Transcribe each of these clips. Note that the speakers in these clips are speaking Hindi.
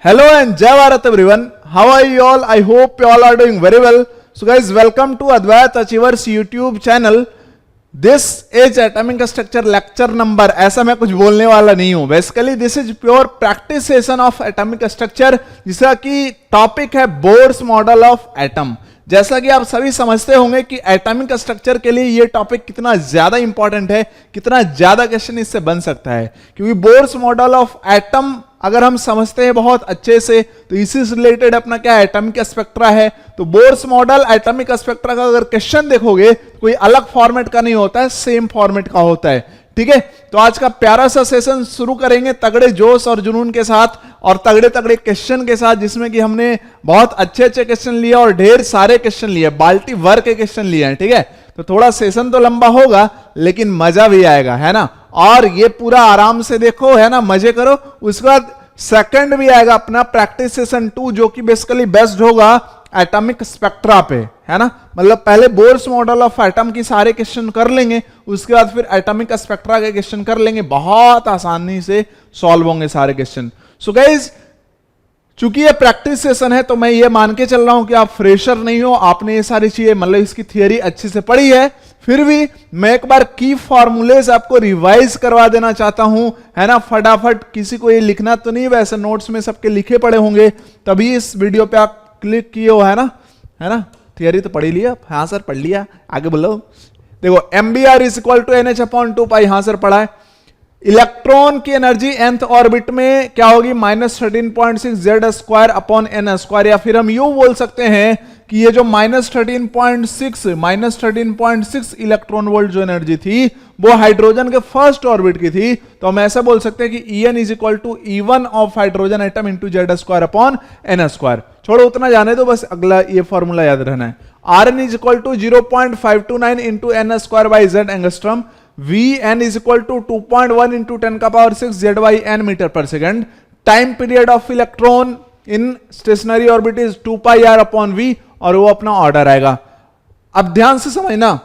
Hello and Jai Bharat everyone. How are you all? I hope you all are doing very well. So guys, welcome to Advait Achievers YouTube channel. This is atomic structure lecture number. ऐसा मैं कुछ बोलने वाला नहीं हूं. Basically this is pure practice session of atomic structure, जिसका कि टॉपिक है बोर्स मॉडल ऑफ एटम. जैसा कि आप सभी समझते होंगे कि एटॉमिक स्ट्रक्चर के लिए ये टॉपिक कितना ज्यादा इंपॉर्टेंट है, कितना ज्यादा क्वेश्चन इससे बन सकता है, क्योंकि बोर्स मॉडल ऑफ एटम अगर हम समझते हैं बहुत अच्छे से तो इसी से रिलेटेड अपना क्या एटॉमिक स्पेक्ट्रा है. तो बोर्स मॉडल एटॉमिक स्पेक्ट्रा का अगर क्वेश्चन देखोगे तो कोई अलग फॉर्मेट का नहीं होता है, सेम फॉर्मेट का होता है. ठीक है, तो आज का प्यारा सा सेशन शुरू करेंगे तगड़े जोश और जुनून के साथ और तगड़े तगड़े क्वेश्चन के साथ, जिसमें कि हमने बहुत अच्छे अच्छे क्वेश्चन लिए और ढेर सारे क्वेश्चन लिए, बाल्टी भर के क्वेश्चन लिए हैं. ठीक है, तो थोड़ा सेशन तो लंबा होगा लेकिन मजा भी आएगा, है ना. और ये पूरा आराम से देखो, है ना, मजे करो. उसके बाद सेकंड भी आएगा अपना प्रैक्टिस सेशन 2, जो कि बेसिकली बेस्ड होगा एटॉमिक स्पेक्ट्रा पे, है ना. मतलब पहले बोर्स मॉडल ऑफ एटम की सारे क्वेश्चन कर लेंगे, उसके बाद फिर एटॉमिक स्पेक्ट्रा के क्वेश्चन कर लेंगे. बहुत आसानी से सॉल्व होंगे सारे क्वेश्चन. सो गाइज, चूंकि ये प्रैक्टिस सेशन है तो मैं ये मान के चल रहा हूं कि आप फ्रेशर नहीं हो, आपने ये सारी चीजें मतलब इसकी थियरी अच्छे से पढ़ी है. फिर भी मैं एक बार की फॉर्मूलेज आपको रिवाइज करवा देना चाहता हूं, है ना. फटाफट, किसी को ये लिखना तो नहीं, वैसे नोट्स में सबके लिखे पड़े होंगे, तभी इस वीडियो पे आप क्लिक किए हो, है ना. है ना, थियरी तो पढ़ी लिया. हाँ सर पढ़ लिया, आगे बोलो. देखो MBR is equal to NH/2π. हाँ सर पढ़ा है. इलेक्ट्रॉन की एनर्जी nth ऑर्बिट में क्या होगी, -13.6 Z²/n². या फिर हम यूं बोल सकते हैं कि ये जो -13.6 इलेक्ट्रॉन वोल्ट जो एनर्जी थी वो हाइड्रोजन के फर्स्ट ऑर्बिट की थी. तो हम ऐसा बोल सकते हैं कि En is equal to E1 of hydrogen atom into Z²/n². छोड़ो उतना जाने दो, बस अगला ये फॉर्मूला याद रहना है. Rn is equal to 0.529 into n²/z angstrom. Vn is equal to 2.1 into 10⁶ ZYN metre per second. Time period of electron in stationary orbit is 2πr/v और वो अपना ऑर्डर आएगा. अब ध्यान से समझना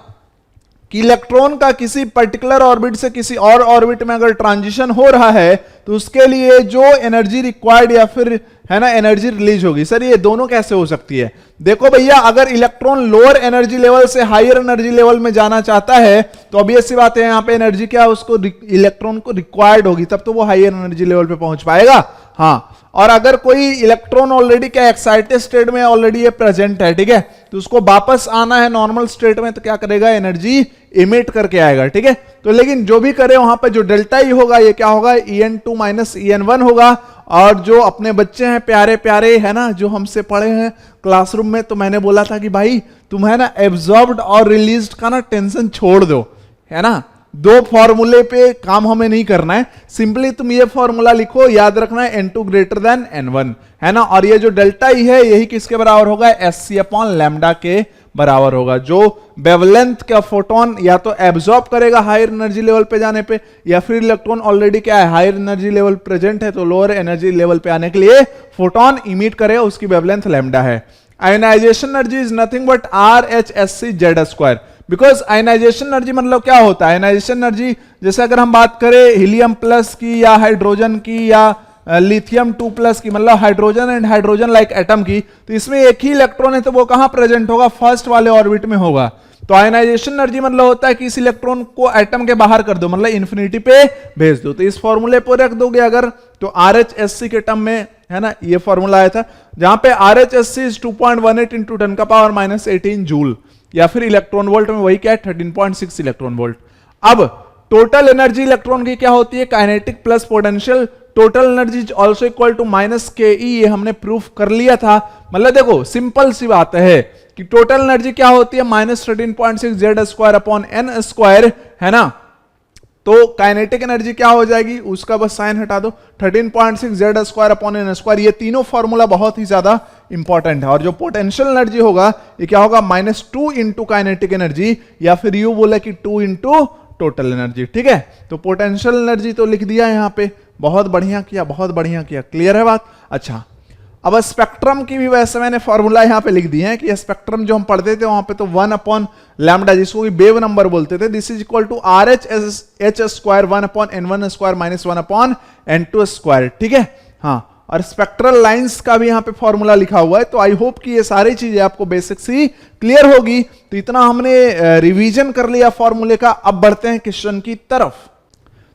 कि इलेक्ट्रॉन का किसी पर्टिकुलर ऑर्बिट से किसी और ऑर्बिट में अगर ट्रांजिशन हो रहा है तो उसके लिए जो एनर्जी रिक्वायर्ड या फिर, है ना, एनर्जी रिलीज होगी. सर ये दोनों कैसे हो सकती है? देखो भैया, अगर इलेक्ट्रॉन लोअर एनर्जी लेवल से हायर एनर्जी लेवल में जाना चाहता है तो ऑब्वियस सी बात है यहां पे एनर्जी क्या उसको इलेक्ट्रॉन को रिक्वायर्ड होगी, तब तो वो हायर एनर्जी लेवल पे पहुंच पाएगा. हाँ, और अगर कोई इलेक्ट्रॉन ऑलरेडी क्या एक्साइटेड स्टेट में ऑलरेडी ये प्रेजेंट है, ठीक है, तो उसको वापस आना है नॉर्मल स्टेट में, तो क्या करेगा, एनर्जी इमिट करके आएगा. ठीक है, तो लेकिन जो भी करे वहां पे जो डेल्टा ई होगा ये क्या होगा, En2 - En1 होगा. और जो अपने बच्चे हैं प्यारे प्यारे, है ना, जो हमसे पढ़े हैं क्लासरूम में, तो मैंने बोला था कि भाई तुम, है ना, एब्जॉर्ब्ड और रिलीज्ड का ना टेंशन छोड़ दो, है ना. दो फॉर्मूले पे काम हमें नहीं करना है, सिंपली तुम ये फॉर्मूला लिखो, याद रखना है N2 > N1, है ना. और ये जो डेल्टा ई है यही किसके बराबर होगा, Sc/λ के बराबर होगा. जो वेवलेंथ का फोटोन या तो एब्जॉर्ब करेगा हायर एनर्जी लेवल पे जाने पे, या फिर इलेक्ट्रॉन ऑलरेडी क्या है हायर एनर्जी लेवल प्रेजेंट है तो लोअर एनर्जी लेवल पे आने के लिए फोटोन इमिट करेगा, उसकी वेवलेंथ लैम्डा है. Ionization energy is nothing but RHSC/Z². Because ionization energy मतलब क्या होता है, आयनाइजेशन एनर्जी जैसे अगर हम बात करें हीलियम प्लस की या हाइड्रोजन की या लिथियम 2+ की, मतलब hydrogen and hydrogen like atom की, तो इसमें एक ही इलेक्ट्रॉन है तो वो कहां प्रेजेंट होगा, फर्स्ट वाले ऑर्बिट में होगा. तो आयनाइजेशन एनर्जी मतलब होता है कि इस इलेक्ट्रॉन को एटम के बाहर कर दो, मतलब इन्फिनिटी पे भेज दो. तो इस फॉर्मूले पर रख दोगे अगर, तो RHSC के टर्म में, है ना, ये फॉर्मूला आया था जहां पे RHSC इज 2.18 इंटू 10⁻⁻18 जूल, या फिर इलेक्ट्रॉन वोल्ट में वही क्या है 13.6 इलेक्ट्रॉन वोल्ट. अब टोटल एनर्जी इलेक्ट्रॉन की क्या होती है, kinetic plus potential. Total energy is also equal to -ke, ये हमने प्रूफ कर लिया था. मतलब देखो सिंपल सी बात है कि टोटल एनर्जी क्या होती है, -13.6 Z²/n², है ना. तो काइनेटिक एनर्जी क्या हो जाएगी, उसका बस साइन हटा दो, 13.6 Z²/n². ये तीनों फॉर्मूला बहुत ही ज्यादा इंपॉर्टेंट है. और जो पोटेंशियल एनर्जी होगा ये क्या होगा, -2 इंटू काइनेटिक एनर्जी, या फिर यू बोला कि 2 इंटू टोटल एनर्जी. ठीक है, तो पोटेंशियल एनर्जी तो लिख दिया यहां पे, बहुत बढ़िया किया, बहुत बढ़िया किया. क्लियर है बात. अच्छा, अब स्पेक्ट्रम की भी वैसे मैंने फॉर्मूला यहां पे लिख दिए हैं कि स्पेक्ट्रम जो हम पढ़ते थे वहां पे तो 1/λ, जिसको वेव नंबर बोलते थे, this is equal to RHS² 1/n1² - 1/n2². ठीक है, हाँ. और स्पेक्ट्रल लाइंस का भी यहाँ पे फॉर्मूला लिखा हुआ है। तो आई होप कि ये सारी चीजें आपको बेसिक सी क्लियर होगी। तो इतना हमने रिवीजन कर लिया फॉर्मूले का, अब बढ़ते हैं क्वेश्चन की तरफ।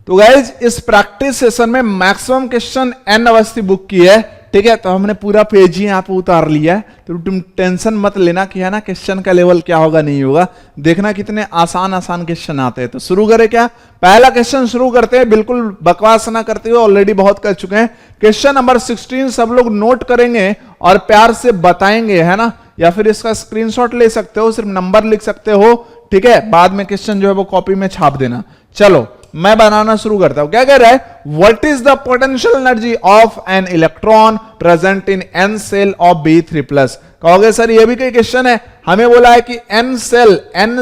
तो गाइज इस प्रैक्टिस सेशन में maximum question N Awasthi book की है, ठीक है। तो हमने पूरा पेज ही यहाँ पे उतार लिया है, तो तुम टेंशन मत लेना कि है ना क्वेश्चन का लेवल क्या होगा नहीं होगा। देखना कितने आसान आसान क्वेश्चन आते हैं। तो शुरू करें क्या, पहला क्वेश्चन शुरू करते हैं, बिल्कुल बकवास ना करते हुए, ऑलरेडी बहुत कर चुके हैं। क्वेश्चन नंबर 16 सब लोग नोट करेंगे और प्यार से बताएंगे, है ना, या फिर इसका स्क्रीनशॉट ले सकते हो, सिर्फ नंबर लिख सकते हो, ठीक है। बाद में क्वेश्चन जो है वो कॉपी में छाप देना। चलो मैं बनाना शुरू करता हूं। क्या कह रहा है, what is the potential energy of an electron present in an cell ऑफ B3+। कहोगे सर ये भी कोई क्वेश्चन है, हमें बोला है कि एन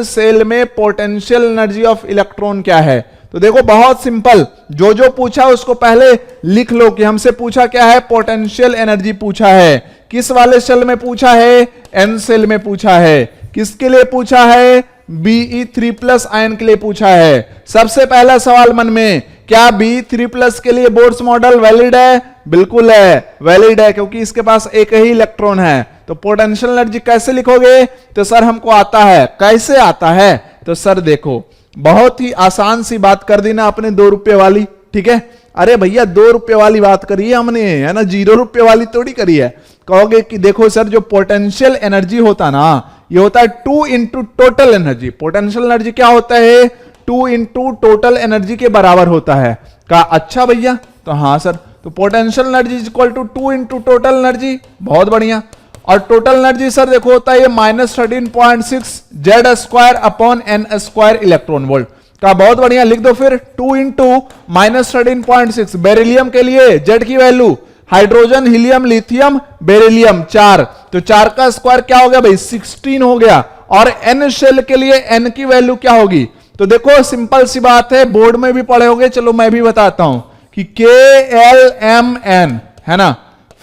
सेल में पोटेंशियल एनर्जी ऑफ इलेक्ट्रॉन क्या है। तो देखो बहुत सिंपल, जो जो पूछा उसको पहले लिख लो कि हमसे पूछा क्या है, पोटेंशियल एनर्जी पूछा है। किस वाले सेल में पूछा है, एन सेल में पूछा है। किसके लिए पूछा है, Be3+ आयन के लिए पूछा है। सबसे पहला सवाल मन में, क्या Be3+ के लिए बोर्स मॉडल वैलिड है, बिल्कुल है, वैलिड है, क्योंकि इसके पास एक ही इलेक्ट्रॉन है। तो पोटेंशियल एनर्जी कैसे लिखोगे, तो सर हमको आता है। कैसे आता है, तो सर देखो बहुत ही आसान सी बात कर दी ना अपने 2 रुपए वाली, ठीक है। अरे भैया 2 रुपए वाली बात करी है हमने, है ना, 0 रुपए वाली थोड़ी करी है। कहोगे कि देखो सर जो पोटेंशियल एनर्जी होता ना, ये होता है 2 into total energy. Potential energy क्या होता है, 2 इंटू टोटल एनर्जी के बराबर होता है। कहा अच्छा भैया, तो हाँ सर, तो potential energy is equal to 2 into total energy, बहुत बढ़िया। और टोटल एनर्जी सर देखो होता है -13.6 Z² upon N² electron volt का, बहुत बढ़िया। लिख दो फिर 2 इंटू -13.6, बेरिलियम के लिए Z की value, hydrogen, helium, lithium, beryllium 4, तो 4 का स्क्वायर क्या हो गया भाई 16 हो गया। और एन शेल के लिए एन की वैल्यू क्या होगी, तो देखो सिंपल सी बात है, बोर्ड में भी पढ़े होगे, चलो मैं भी बताता हूं कि KLMN है ना,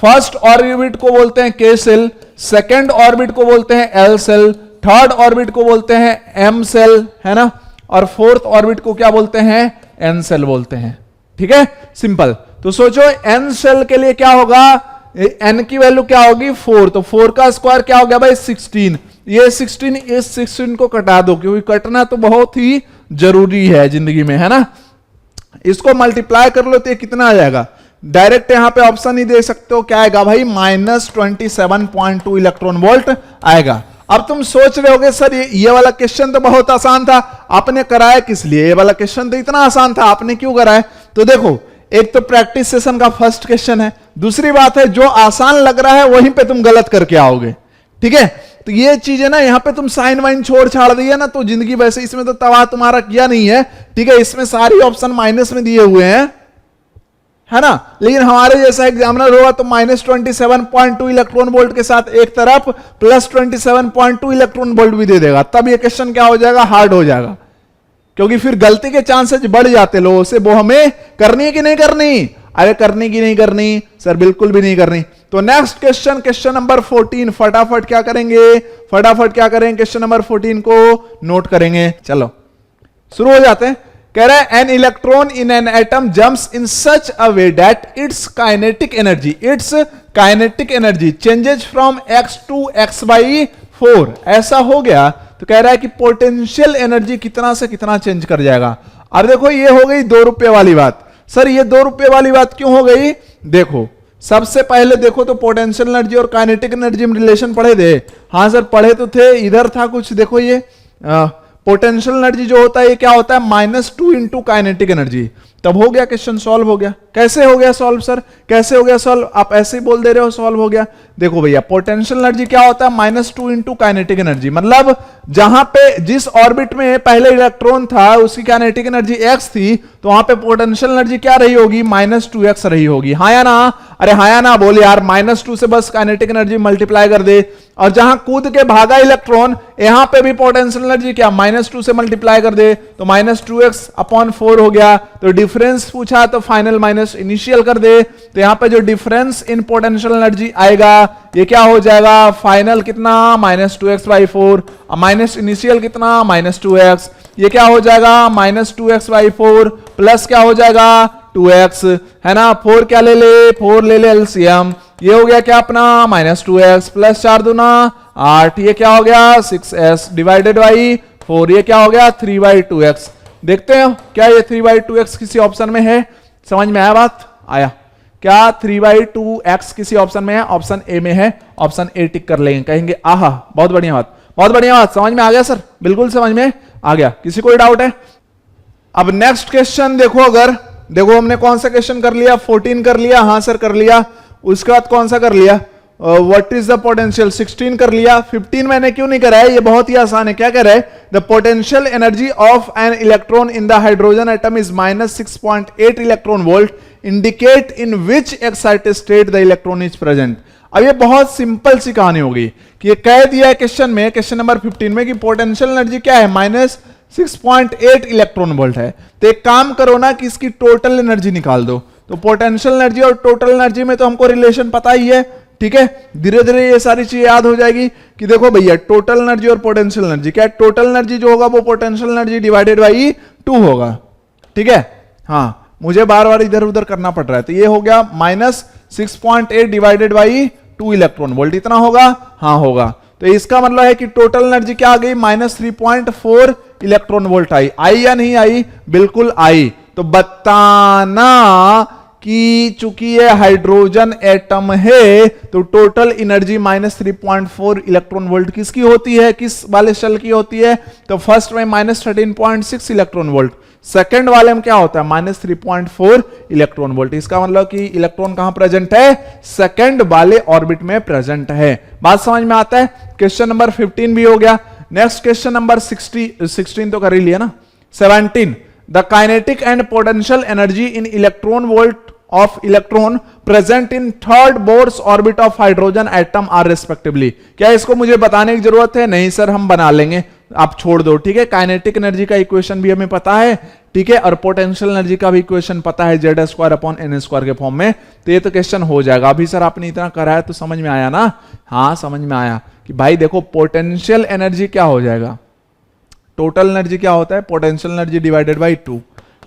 फर्स्ट ऑर्बिट को बोलते हैं K सेल, सेकेंड ऑर्बिट को बोलते हैं L सेल, थर्ड ऑर्बिट को बोलते हैं M सेल, है ना, और फोर्थ ऑर्बिट को क्या बोलते हैं, N सेल बोलते हैं, ठीक है, सिंपल। तो सोचो N सेल के लिए क्या होगा, N की वैल्यू क्या होगी 4, तो 4 का स्क्वायर क्या हो गया भाई 16। ये 16 इस 16 को कटा दो, क्योंकि कटना तो बहुत ही जरूरी है जिंदगी में, है ना। इसको मल्टीप्लाई कर लो तो ये कितना आ जाएगा, डायरेक्ट यहां पे ऑप्शन ही दे सकते हो, क्या आएगा भाई -27.2 इलेक्ट्रॉन वोल्ट आएगा। अब तुम सोच रहे होगे सर ये वाला क्वेश्चन तो बहुत आसान था, आपने कराया किस लिए, ये वाला क्वेश्चन तो इतना आसान था, आपने क्यों कराया। तो देखो एक तो प्रैक्टिस सेशन का फर्स्ट क्वेश्चन है, दूसरी बात है जो आसान लग रहा है वहीं पे तुम गलत करके आओगे, ठीक है। तो ये चीजें ना यहाँ पे तुम साइन वाइन छोड़ छाड़ दिया ना, तो जिंदगी वैसे इसमें तो तबाह तुम्हारा किया नहीं है, ठीक है। इसमें सारी ऑप्शन माइनस में दिए हुए हैं, है ना, लेकिन हमारे जैसा एग्जामिनर होगा तो -27.2 इलेक्ट्रॉन वोल्ट के साथ एक तरफ +27.2 इलेक्ट्रॉन वोल्ट भी दे देगा, तब ये क्वेश्चन क्या हो जाएगा, हार्ड हो जाएगा, क्योंकि फिर गलती के चांसेस बढ़ जाते लोगों से। वो हमें करनी है कि नहीं करनी, अरे करनी की नहीं करनी सर, बिल्कुल भी नहीं करनी। तो नेक्स्ट क्वेश्चन, क्वेश्चन नंबर 14, फटाफट क्या करेंगे, फटाफट क्या करेंगे, क्वेश्चन नंबर 14 को नोट करेंगे। चलो शुरू हो जाते हैं। कह रहा है an electron in an atom jumps in such a way that its kinetic energy changes from x to x/4, ऐसा हो गया तो कह रहा है कि पोटेंशियल एनर्जी कितना से कितना चेंज कर जाएगा। अब देखो ये हो गई 2 रुपए वाली बात। सर ये 2 रुपए वाली बात क्यों हो गई, देखो सबसे पहले देखो तो पोटेंशियल एनर्जी और काइनेटिक एनर्जी में रिलेशन पढ़े थे, हाँ सर पढ़े तो थे, इधर था कुछ, देखो ये पोटेंशियल एनर्जी जो होता है ये क्या होता है -2 इंटू काइनेटिक एनर्जी, तब हो गया क्वेश्चन सॉल्व हो गया। कैसे हो गया सॉल्व सर, कैसे हो गया सॉल्व, आप ऐसे ही बोल दे रहे हो सॉल्व हो गया। देखो भैया पोटेंशियल एनर्जी क्या होता है -2 इंटू काइनेटिक एनर्जी, मतलब जहां पे जिस ऑर्बिट में पहले इलेक्ट्रॉन था उसकी काइनेटिक एनर्जी x थी, तो वहां पे पोटेंशियल एनर्जी क्या रही होगी -2x रही होगी, हाँ या ना, अरे हाँ या ना बोल यार, -2 से बस काइनेटिक एनर्जी मल्टीप्लाई कर दे। और जहां कूद के भागा इलेक्ट्रॉन, यहां पे भी पोटेंशियल एनर्जी क्या -2 से मल्टीप्लाई कर दे, तो -2x/4 हो गया। तो डिफरेंस पूछा तो फाइनल माइनस इनिशियल कर दे, तो यहां पे जो डिफरेंस इन पोटेंशियल एनर्जी आएगा ये क्या हो जाएगा, फाइनल कितना -2x/4, माइनस इनिशियल कितना -2x, ये क्या हो जाएगा -2x/4 प्लस क्या हो जाएगा 2x है ना, 4 क्या ले ले, 4 ले ले एलसीएम, ये हो गया क्या अपना -2x प्लस 4 दूना 8, ये क्या हो गया 6s डिवाइडेड बाई 4, ये क्या हो गया 3/2x। देखते हैं क्या ये 3/2x किसी ऑप्शन में है, समझ में आया बात, आया क्या 3/2x किसी ऑप्शन में है, ऑप्शन ए में है, ऑप्शन ए टिक कर लेंगे, कहेंगे आहा बहुत बढ़िया बात, बहुत बढ़िया बात, समझ में आ गया सर, बिल्कुल समझ में आ गया, किसी कोई डाउट है। अब नेक्स्ट क्वेश्चन देखो, अगर देखो हमने कौन सा क्वेश्चन कर लिया, 14 कर लिया, हाँ सर कर लिया, उसके बाद कौन सा कर लिया, व्हाट इज द पोटेंशियल 16 कर लिया, 15 मैंने क्यों नहीं करा है, ये बहुत ही आसान है, क्या कह रहा है, the potential energy of an electron in the hydrogen atom is -6.8 electron volt, indicate in which excited state the electron is present. अब ये बहुत सिंपल सी कहानी होगी कि ये कह दिया है क्वेश्चन में, क्वेश्चन नंबर 15 में कि पोटेंशियल एनर्जी क्या है -6.8 इलेक्ट्रॉन वोल्ट है, तो एक काम करो ना कि इसकी टोटल एनर्जी निकाल दो, तो पोटेंशियल एनर्जी और टोटल एनर्जी में तो हमको रिलेशन पता ही है, ठीक है, धीरे धीरे ये सारी चीज याद हो जाएगी कि देखो भैया टोटल एनर्जी और पोटेंशियल एनर्जी क्या है, टोटल एनर्जी जो होगा वो पोटेंशियल एनर्जी डिवाइडेड बाई 2 होगा, ठीक है, हाँ मुझे बार बार इधर उधर करना पड़ रहा है, तो ये हो गया -6.8 डिवाइडेड बाई 2 इलेक्ट्रॉन वोल्ट, इतना होगा, हाँ होगा, तो इसका मतलब है कि टोटल एनर्जी क्या आ गई -3.4 इलेक्ट्रॉन वोल्ट आई या नहीं आई, बिल्कुल आई, तो बताना कि चूंकि ये हाइड्रोजन एटम है तो टोटल एनर्जी -3.4 इलेक्ट्रॉन वोल्ट किसकी होती है, किस वाले शेल की होती है, तो फर्स्ट में -13.6 इलेक्ट्रॉन वोल्ट, सेकंड वाले में क्या होता है -3.4 इलेक्ट्रॉन वोल्ट, इसका मतलब कि इलेक्ट्रॉन कहां प्रेजेंट है, सेकंड वाले ऑर्बिट में प्रेजेंट है, बात समझ में आता है। क्वेश्चन नंबर 15 भी हो गया, नेक्स्ट क्वेश्चन नंबर 16 तो कर ही लिया ना, 17 the kinetic and potential energy in electron volt of electron present in third Bohr's orbit of hydrogen atom are respectively, क्या इसको मुझे बताने की जरूरत है, नहीं सर हम बना लेंगे, आप छोड़ दो, ठीक है, काइनेटिक एनर्जी का इक्वेशन भी हमें पता है, ठीक है, और पोटेंशियल एनर्जी का भी इक्वेशन पता है Z² के फॉर्म में, तो ये तो क्वेश्चन हो जाएगा। अभी सर आपने इतना करा है तो समझ में आया ना, हाँ समझ में आया कि भाई देखो पोटेंशियल एनर्जी क्या हो जाएगा, टोटल एनर्जी क्या होता है, potential energy divided by 2,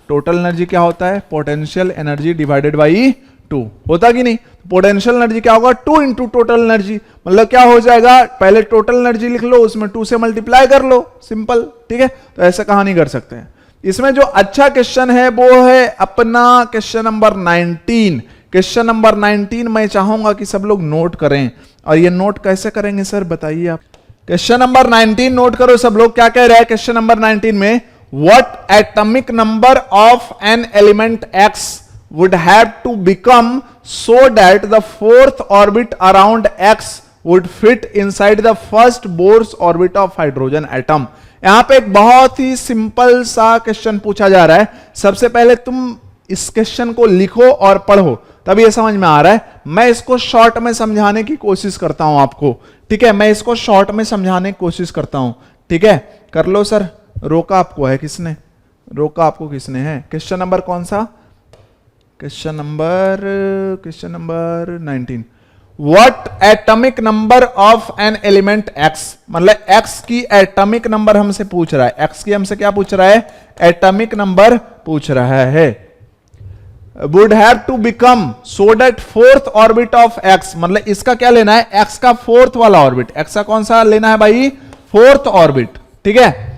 total energy क्या होता है, पोटेंशियल एनर्जी डिवाइडेड बाई 2 होता कि नहीं, पोटेंशियल एनर्जी क्या होगा 2 इंटू टोटल एनर्जी, मतलब क्या हो जाएगा, पहले टोटल एनर्जी लिख लो, उसमें 2 से मल्टीप्लाई कर लो, सिंपल, ठीक है, तो ऐसा कहानी कर सकते हैं। इसमें जो अच्छा क्वेश्चन है वो है अपना क्वेश्चन नंबर 19, क्वेश्चन नंबर 19 मैं चाहूंगा कि सब लोग नोट करें, और ये नोट कैसे करेंगे सर बताइए आप, क्वेश्चन नंबर 19 नोट करो सब लोग, क्या कह रहा है क्वेश्चन नंबर 19 में, what atomic number of an element X would have to become so that the fourth orbit around X would fit inside the first Bohr's orbit of hydrogen atom। यहां पे एक बहुत ही सिंपल सा क्वेश्चन पूछा जा रहा है, सबसे पहले तुम इस क्वेश्चन को लिखो और पढ़ो तब ये समझ में आ रहा है, मैं इसको शॉर्ट में समझाने की कोशिश करता हूं आपको, ठीक है, मैं इसको शॉर्ट में समझाने की कोशिश करता हूं, ठीक है, कर लो सर, रोका आपको है किसने, रोका आपको किसने है, क्वेश्चन नंबर कौन सा, question number 19, what atomic number of an element x, मतलब एक्स की एटॉमिक नंबर हमसे पूछ रहा है, एक्स की हमसे क्या पूछ रहा है, एटॉमिक नंबर पूछ रहा है, would have to become so that fourth orbit of x, मतलब इसका क्या लेना है, एक्स का फोर्थ वाला ऑर्बिट, एक्स का कौन सा लेना है भाई, फोर्थ ऑर्बिट, ठीक है,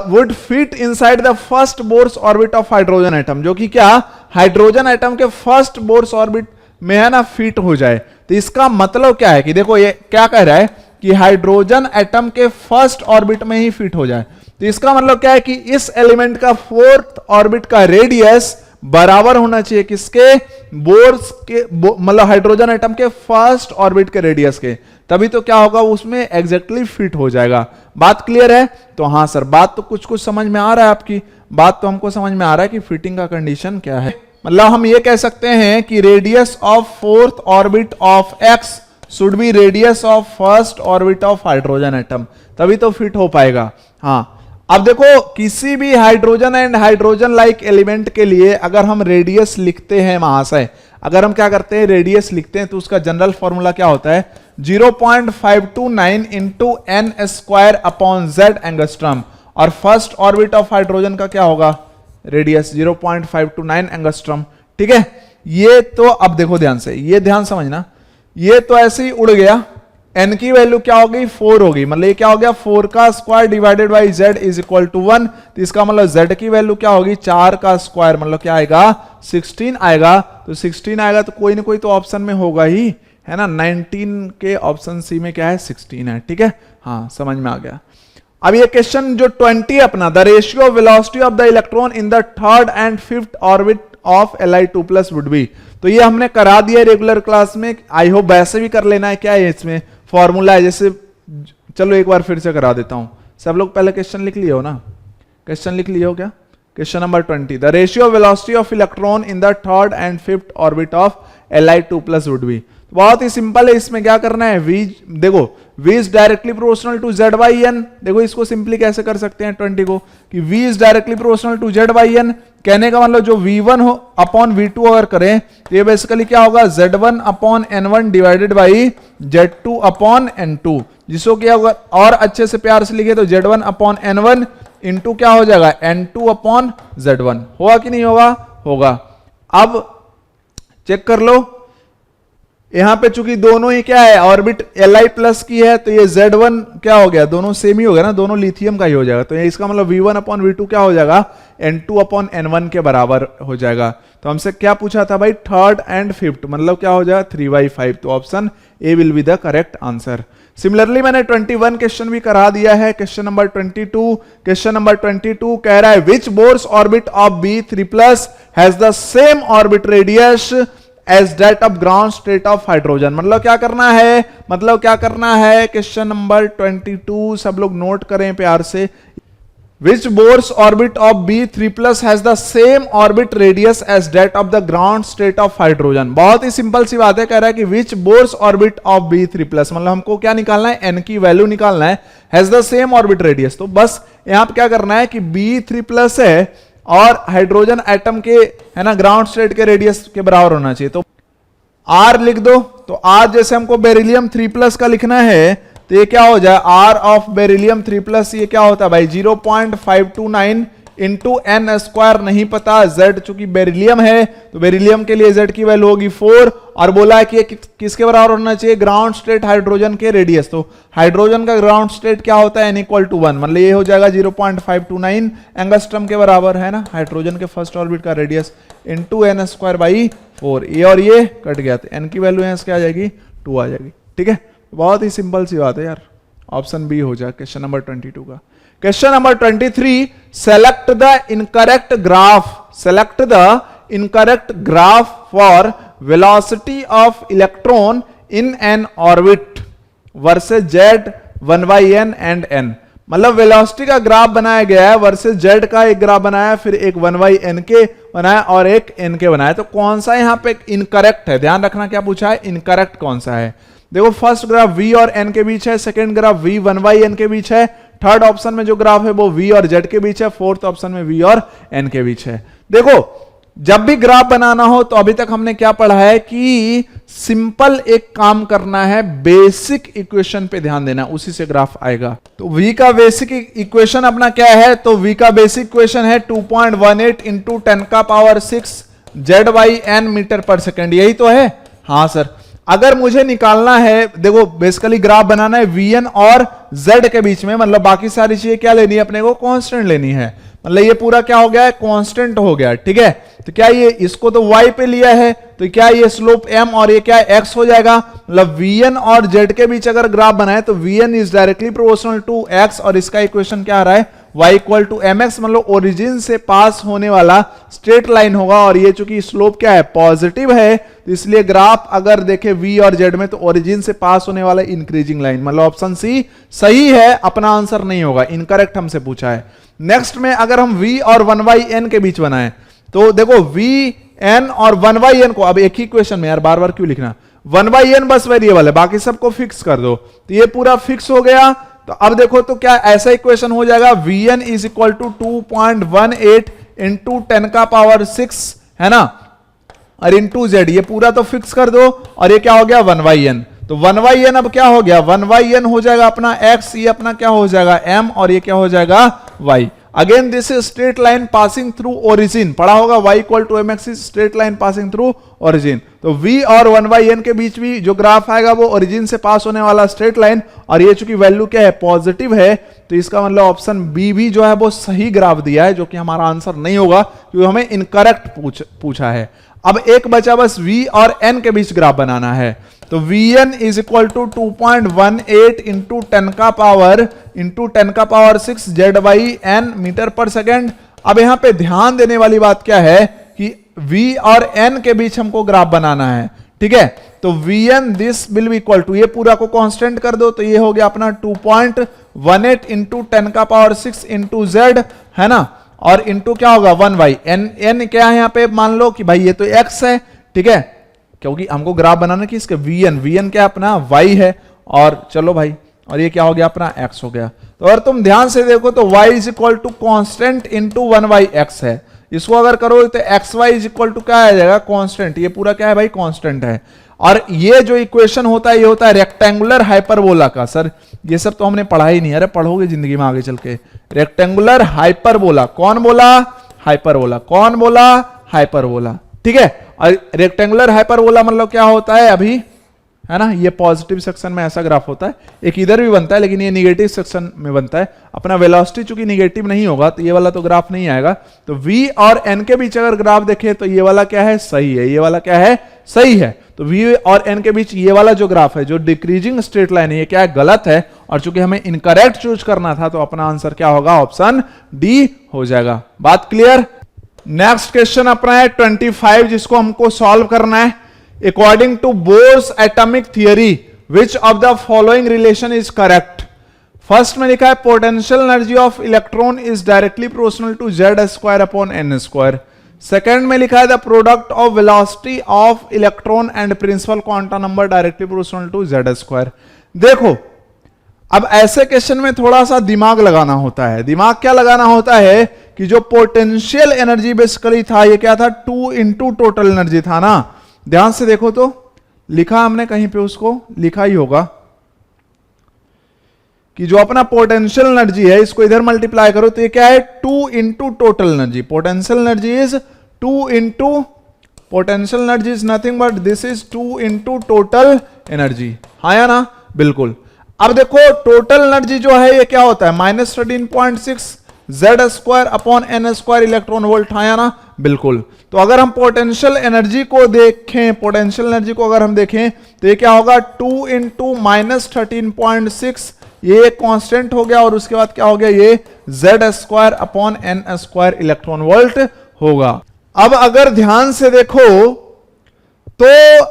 would fit inside the first Bohr's orbit of hydrogen atom, जो कि क्या हाइड्रोजन एटम के फर्स्ट बोर्स ऑर्बिट में है ना फिट हो जाए, तो इसका मतलब क्या है कि देखो ये क्या कह रहा है कि हाइड्रोजन एटम के फर्स्ट ऑर्बिट में ही फिट हो जाए, तो इसका मतलब क्या है कि इस एलिमेंट का फोर्थ ऑर्बिट का रेडियस बराबर होना चाहिए किसके, बोर्स के, मतलब हाइड्रोजन एटम के फर्स्ट ऑर्बिट के रेडियस के, तभी तो क्या होगा उसमें एग्जैक्टली फिट हो जाएगा। बात क्लियर है, तो हाँ सर बात तो कुछ कुछ समझ में आ रहा है, आपकी बात तो हमको समझ में आ रहा है कि फिटिंग का कंडीशन क्या है, मतलब हम ये कह सकते हैं कि radius of fourth orbit of x should be radius of first orbit of hydrogen atom, तभी तो फिट हो पाएगा। हाँ अब देखो किसी भी hydrogen and hydrogen like element के लिए अगर हम रेडियस लिखते हैं महाशय, अगर हम क्या करते हैं रेडियस लिखते हैं तो उसका जनरल फॉर्मूला क्या होता है 0.529 into n² upon z angstrom, और फर्स्ट ऑर्बिट ऑफ हाइड्रोजन का क्या होगा रेडियस 0.529 एंगस्ट्रॉम। ठीक है, ये तो अब देखो ध्यान से, ये ध्यान समझना, ये तो ऐसे ही उड़ गया, n की वैल्यू क्या हो गई 4 होगी, मतलब ये क्या हो गया 4 का square divided by z is equal to 1। तो इसका मतलब z की वैल्यू क्या होगी 4 का स्क्वायर, मतलब क्या आएगा 16 आएगा। तो 16 आएगा तो कोई ना कोई तो ऑप्शन में होगा ही, है ना। 19 के ऑप्शन सी में क्या है 16 है। ठीक है, हाँ समझ में आ गया। अब ये क्वेश्चन जो 20 अपना, the ratio of velocity of the electron in the third and fifth orbit of Li2 plus would be. तो ये हमने करा दिया रेगुलर क्लास में, आई होप वैसे भी कर लेना है। क्या है इसमें फॉर्मूला है, जैसे चलो एक बार फिर से करा देता हूं। सब लोग पहले क्वेश्चन लिख लिए हो ना, क्वेश्चन लिख लिए हो क्या? Question number 20, the ratio of velocity of electron in the third and fifth orbit of Li2 plus would be. बहुत ही सिंपल है, इसमें क्या करना है v, देखो v is directly proportional to z by n। देखो इसको सिंपली कैसे कर सकते हैं 20 को कि v is directly proportional to z by n। कहने का मतलब जो v1 हो अपॉन v2 अगर करें तो ये बेसिकली क्या होगा z1 upon n1 divided by z2 upon n2, जिसको क्या होगा और अच्छे से प्यार से लिखे तो z1 अपॉन n1 इंटू क्या हो जाएगा n2 अपॉन z1। होगा कि नहीं होगा? होगा। अब चेक कर लो, यहां पे चूंकि दोनों ही क्या है ऑर्बिट Li प्लस की है, तो ये Z1 क्या हो गया, दोनों सेम ही हो गया ना, दोनों लिथियम का ही हो जाएगा। तो ये इसका मतलब V1 अपॉन V2 क्या हो जाएगा N2 अपॉन N1 के बराबर हो जाएगा। तो हमसे क्या पूछा था भाई थर्ड एंड फिफ्थ, मतलब क्या हो जाएगा 3/5। तो option A will be the correct answer. Similarly मैंने 21 क्वेश्चन भी करा दिया है। क्वेश्चन नंबर 22, क्वेश्चन नंबर 22 कह रहा है which Bohr's orbit of B3+ has the same orbit radius as that of ground state of hydrogen. मतलब क्या करना है, मतलब क्या करना है, क्वेश्चन नंबर 22 सब लोग नोट करें प्यार से। Which Bohr's orbit of B3+ has the same orbit radius as that of the ground state of hydrogen. बहुत ही सिंपल सी बात है, कह रहा है कि विच बोर्स ऑर्बिट ऑफ B3+, मतलब हमको क्या निकालना है, n की वैल्यू निकालना है, has the same orbit radius. तो बस यहां पर क्या करना है कि B3+ है और हाइड्रोजन एटम के, है ना, ग्राउंड स्टेट के रेडियस के बराबर होना चाहिए। तो R लिख दो। तो R जैसे हमको बेरिलियम 3+ का लिखना है तो ये क्या हो जाए R ऑफ बेरिलियम 3+, ये क्या होता है भाई 0.529 इंटू n स्क्वायर, नहीं पता z, चूंकि बेरिलियम है तो बेरिलियम के लिए z की वैल्यू होगी 4, और बोला है कि ये किसके बराबर होना चाहिए, ग्राउंड स्टेट हाइड्रोजन के रेडियस। तो हाइड्रोजन का ग्राउंड स्टेट क्या होता है n = 1, मतलब ये हो जाएगा 0.529 एंगस्ट्रॉम के बराबर, है ना, हाइड्रोजन के फर्स्ट ऑर्बिट का radius into n square by 4। ये और ये कट गया तो n की वैल्यू यहां से क्या आ जाएगी 2 आ जाएगी। ठीक है, बहुत ही सिंपल सी बात है यार, ऑप्शन बी हो जाए क्वेश्चन नंबर 22 का। Question number 23, select the incorrect graph, select the incorrect graph for velocity of electron in N orbit versus z 1/n and n। मतलब वेलोसिटी का ग्राफ बनाया गया है वर्सेस z का एक ग्राफ बनाया, फिर एक 1/n के बनाया और एक n के बनाया। तो कौन सा यहां पे इनकरेक्ट है, ध्यान रखना क्या पूछा है, इनकरेक्ट कौन सा है। देखो फर्स्ट ग्राफ v और n के बीच है, सेकंड ग्राफ v 1/n के बीच है, थर्ड ऑप्शन में जो ग्राफ है वो v और z के बीच है, फोर्थ ऑप्शन में v और n के बीच है। देखो जब भी ग्राफ बनाना हो तो अभी तक हमने क्या पढ़ा है कि सिंपल एक काम करना है, बेसिक इक्वेशन पे ध्यान देना, उसी से ग्राफ आएगा। तो v का बेसिक इक्वेशन अपना क्या है, तो v का बेसिक इक्वेशन है 2.18 into 10⁶ z/n metre per second, यही तो है। हाँ सर, अगर मुझे निकालना है, देखो बेसिकली ग्राफ बनाना है vn और z के बीच में, मतलब बाकी सारी चीजें क्या लेनी है अपने को, कांस्टेंट लेनी है। मतलब ये पूरा क्या हो गया है, कांस्टेंट हो गया। ठीक है, तो क्या ये इसको तो y पे लिया है, तो क्या ये स्लोप m और ये क्या x हो जाएगा। मतलब vn और z के बीच अगर ग्राफ बनाए तो vn is directly proportional to x, और इसका इक्वेशन क्या आ रहा है y = mx, मतलब ओरिजिन से पास होने वाला स्ट्रेट लाइन होगा। और ये चूंकि स्लोप क्या है, पॉजिटिव है, तो इसलिए ग्राफ अगर देखे v और z में तो ओरिजिन से पास होने वाला इंक्रीजिंग लाइन, मतलब ऑप्शन सी सही है, अपना आंसर नहीं होगा, इनकरेक्ट हमसे पूछा है। नेक्स्ट में अगर हम v और 1/n के बीच बनाए तो देखो vn और 1/n को, अब एक ही क्वेश्चन में यार बार बार क्यों लिखना, 1/n बस वेरिएबल है, बाकी सबको फिक्स कर दो, तो ये पूरा फिक्स हो गया। तो अब देखो तो क्या ऐसा इक्वेशन हो जाएगा vn = 2.18 इंटू 10⁶, है ना, और इंटू z, ये पूरा तो फिक्स कर दो, और ये क्या हो गया 1/n। तो 1/n अब क्या हो गया, 1/n हो जाएगा अपना x, ये अपना क्या हो जाएगा m, और ये क्या हो जाएगा y। Again this is straight line passing through origin, पढ़ा होगा y equal to mx is straight line passing through origin. तो v और 1/n के बीच भी जो ग्राफ आएगा वो ओरिजिन से पास होने वाला स्ट्रेट लाइन, और ये चूंकि वैल्यू क्या है पॉजिटिव है, तो इसका मतलब ऑप्शन बी भी जो है वो सही ग्राफ दिया है, जो कि हमारा आंसर नहीं होगा क्योंकि हमें इनकरेक्ट पूछा है। अब एक बचा बस v और n के बीच ग्राफ बनाना है। तो Vn is equal to 2.18 into 10 का power 6 Z/n metre per second. अब यहां पे ध्यान देने वाली बात क्या है कि V और n के बीच हमको ग्राफ बनाना है, ठीक है। तो Vn this will be equal to, ये पूरा को कांस्टेंट कर दो तो ये हो गया अपना 2.18 इंटू 10 का पावर 6 इंटू Z, है ना, और इंटू क्या होगा 1/n। n क्या है यहां पे, मान लो कि भाई ये तो x है, ठीक है, क्योंकि हमको ग्राफ बनाना कि इसके Vn क्या अपना y है, और चलो भाई, और ये क्या हो गया अपना x हो गया। तो अगर तुम ध्यान से देखो तो y is equal to constant into 1/x है, इसको अगर करो तो xy इज इक्वल टू क्या आ जाएगा कांस्टेंट, ये पूरा क्या है भाई कांस्टेंट है। और ये जो इक्वेशन होता है ये होता है रेक्टेंगुलर हाइपरबोला का। सर ये सब तो हमने पढ़ा ही नहीं, अरे पढ़ोगे जिंदगी में आगे चल के। रेक्टेंगुलर हाइपरबोला, कौन बोला हाइपरबोला, कौन बोला हाइपरबोला, ठीक है। और रेक्टेंगुलर हाइपरबोला मतलब क्या होता है अभी, है ना, ये पॉजिटिव सेक्शन में ऐसा ग्राफ होता है, एक इधर भी बनता है लेकिन ये निगेटिव सेक्शन में बनता है। अपना वेलोसिटी चूंकि निगेटिव नहीं होगा तो ये वाला तो ग्राफ नहीं आएगा। तो v और n के बीच अगर ग्राफ देखें तो ये वाला क्या है सही है, ये वाला क्या है सही है। तो v और n के बीच ये वाला जो ग्राफ है जो डिक्रीजिंग स्ट्रेट लाइन है ये क्या है गलत है, और चूंकि हमें इनकरेक्ट चूज करना था तो अपना आंसर क्या होगा ऑप्शन डी हो जाएगा। बात क्लियर। नेक्स्ट क्वेश्चन अपना है 25 जिसको हमको सॉल्व करना है। According to Bohr's atomic theory which of the following relation is correct. First में लिखा है potential energy of electron is directly proportional to Z² upon n²। Second में लिखा है the product of velocity of electron and principal quantum number directly proportional to Z²। देखो अब ऐसे क्वेश्चन में थोड़ा सा दिमाग लगाना होता है। दिमाग क्या लगाना होता है कि जो पोटेंशियल एनर्जी बेसिकली था ये क्या था 2 इंटू टोटल एनर्जी था ना। ध्यान से देखो तो लिखा हमने कहीं पे, उसको लिखा ही होगा कि जो अपना पोटेंशियल एनर्जी है इसको इधर मल्टीप्लाई करो तो ये क्या है 2 into total energy. Potential energy is 2 into, potential energy is nothing but this is 2 into total energy, हाँ या ना, बिल्कुल। अब देखो टोटल एनर्जी जो है ये क्या होता है -13.6 Z² upon n² electron volt, हाँ या ना, बिल्कुल। तो अगर हम पोटेंशियल एनर्जी को देखें, पोटेंशियल एनर्जी को अगर हम देखें तो ये क्या होगा 2 इंटू -13.6, ये कांस्टेंट हो गया, और उसके बाद क्या हो गया ये Z² upon n² electron volt होगा। अब अगर ध्यान से देखो तो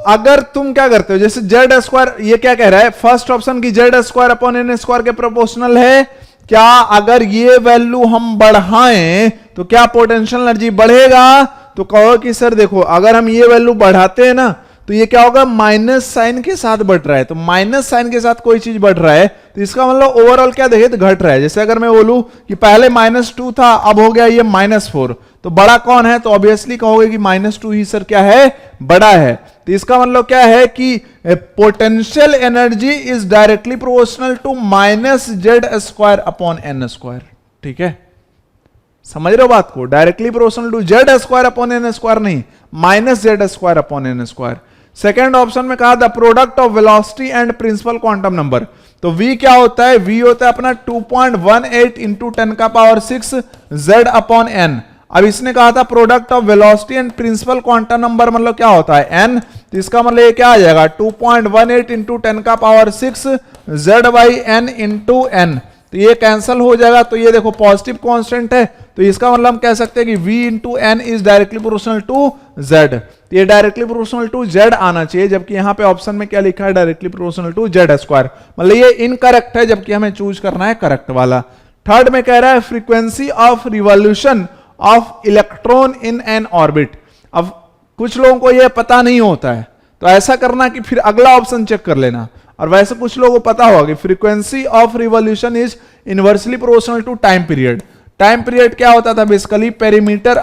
अगर तुम क्या करते हो, जैसे Z², ये क्या कह रहा है फर्स्ट ऑप्शन की Z² अपॉन n² के प्रोपोर्शनल है, क्या अगर ये वैल्यू हम बढ़ाएं तो क्या पोटेंशियल एनर्जी बढ़ेगा। तो कहो कि सर देखो अगर हम ये वैल्यू बढ़ाते हैं ना तो ये क्या होगा माइनस साइन के साथ बढ़ रहा है, तो माइनस साइन के साथ कोई चीज बढ़ रहा है तो इसका मतलब ओवरऑल क्या देखे तो घट रहा है। जैसे अगर मैं बोलूं कि पहले -2 था अब हो गया ये -4, तो बड़ा कौन है, तो ऑब्वियसली कहोगे कि -2 ही सर क्या है बड़ा है। तो इसका मतलब क्या है कि potential energy is directly proportional to -Z² upon n², ठीक है, समझ रहे हो बात को, directly proportional to Z² upon n² नहीं, -Z² upon n²। Second option में कहा the product of velocity and principal quantum number, तो v क्या होता है, v होता है अपना 2.18 इंटू 10 का पावर 6 Z अपॉन n। अब इसने कहा था product of velocity and principal quantum number मतलब क्या होता है n, तो इसका मतलब ये क्या आ जाएगा 2.18 इंटू 10 का पावर 6 Z/n इंटू n, तो ये कैंसिल हो जाएगा। तो ये देखो पॉजिटिव कांस्टेंट है, तो इसका मतलब हम कह सकते हैं कि v into n is directly proportional to z, तो ये डायरेक्टली प्रोपोर्शनल टू z आना चाहिए, जबकि यहाँ पे ऑप्शन में क्या लिखा है डायरेक्टली प्रोपोर्शनल टू Z², मतलब ये इनकरेक्ट है, जबकि हमें चूज करना है करेक्ट वाला। थर्ड में कह रहा है frequency of revolution of electron in N orbit. अब कुछ लोगों को यह पता नहीं होता है तो ऐसा करना कि फिर अगला ऑप्शन चेक कर लेना, और वैसे कुछ लोगों को पता होगा कि frequency of revolution is inversely proportional to time period. Time period क्या होता था basically perimeter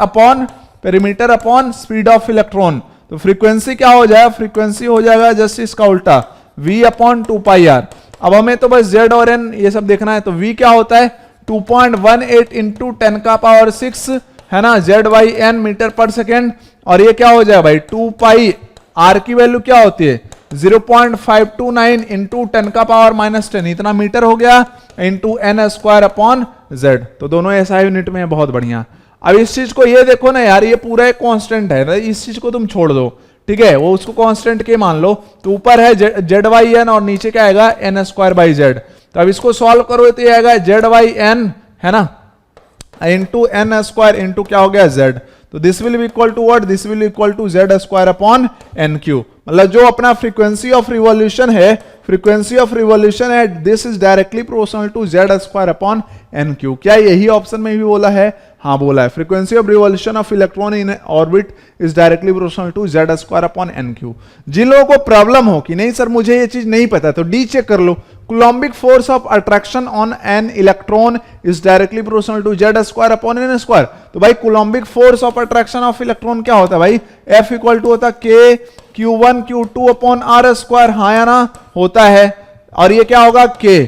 upon speed of electron, तो फ्रीक्वेंसी क्या हो जाएगा, फ्रीक्वेंसी हो जाएगा जस्ट इसका उल्टा v अपॉन 2πr। अब हमें तो बस z और n ये सब देखना है, तो v क्या होता है 2.18 इंटू 10 का पावर 6 है ना, ZYN मीटर पर सेकेंड। और ये क्या हो जाए भाई 2 पाई, आर की वैल्यू क्या होती है 0.529 इंटू 10 का पावर -10, इतना मीटर हो गया, into n square upon z। तो दोनों ऐसा यूनिट में है, बहुत बढ़िया। अब इस चीज को ये देखो ना यार, ये पूरा एक कांस्टेंट है, इस चीज को तुम छोड़ दो, ठीक है, वो उसको कांस्टेंट के मान लो। तो ऊपर है ZYN और नीचे क्या आएगा n स्क्वायर बाई z। तो अब इसको सॉल्व करो तो ये आएगा ZYN है ना इंटू n स्क्वायर इंटू क्या हो गया z। तो this will be equal to what, this will equal to z square upon NQ। मतलब जो अपना फ्रीक्वेंसी ऑफ रिवॉल्यूशन है, फ्रीक्वेंसी ऑफ रिवॉल्यूशन है, this is directly proportional to z square upon NQ। क्या यही ऑप्शन में भी बोला है? हाँ बोला है, frequency of revolution of electron in orbit is directly proportional to z square upon NQ। जिन लोगों को प्रॉब्लम हो कि नहीं सर मुझे ये चीज नहीं पता, तो डी चेक कर लो, coulombic force of attraction on an electron is directly proportional to z square upon n square. तो भाई coulombic force of attraction of electron क्या होता है भाई, F इक्वल टू होता है K Q1 Q2 upon R square, हाँ या ना, होता है। और ये क्या होगा K,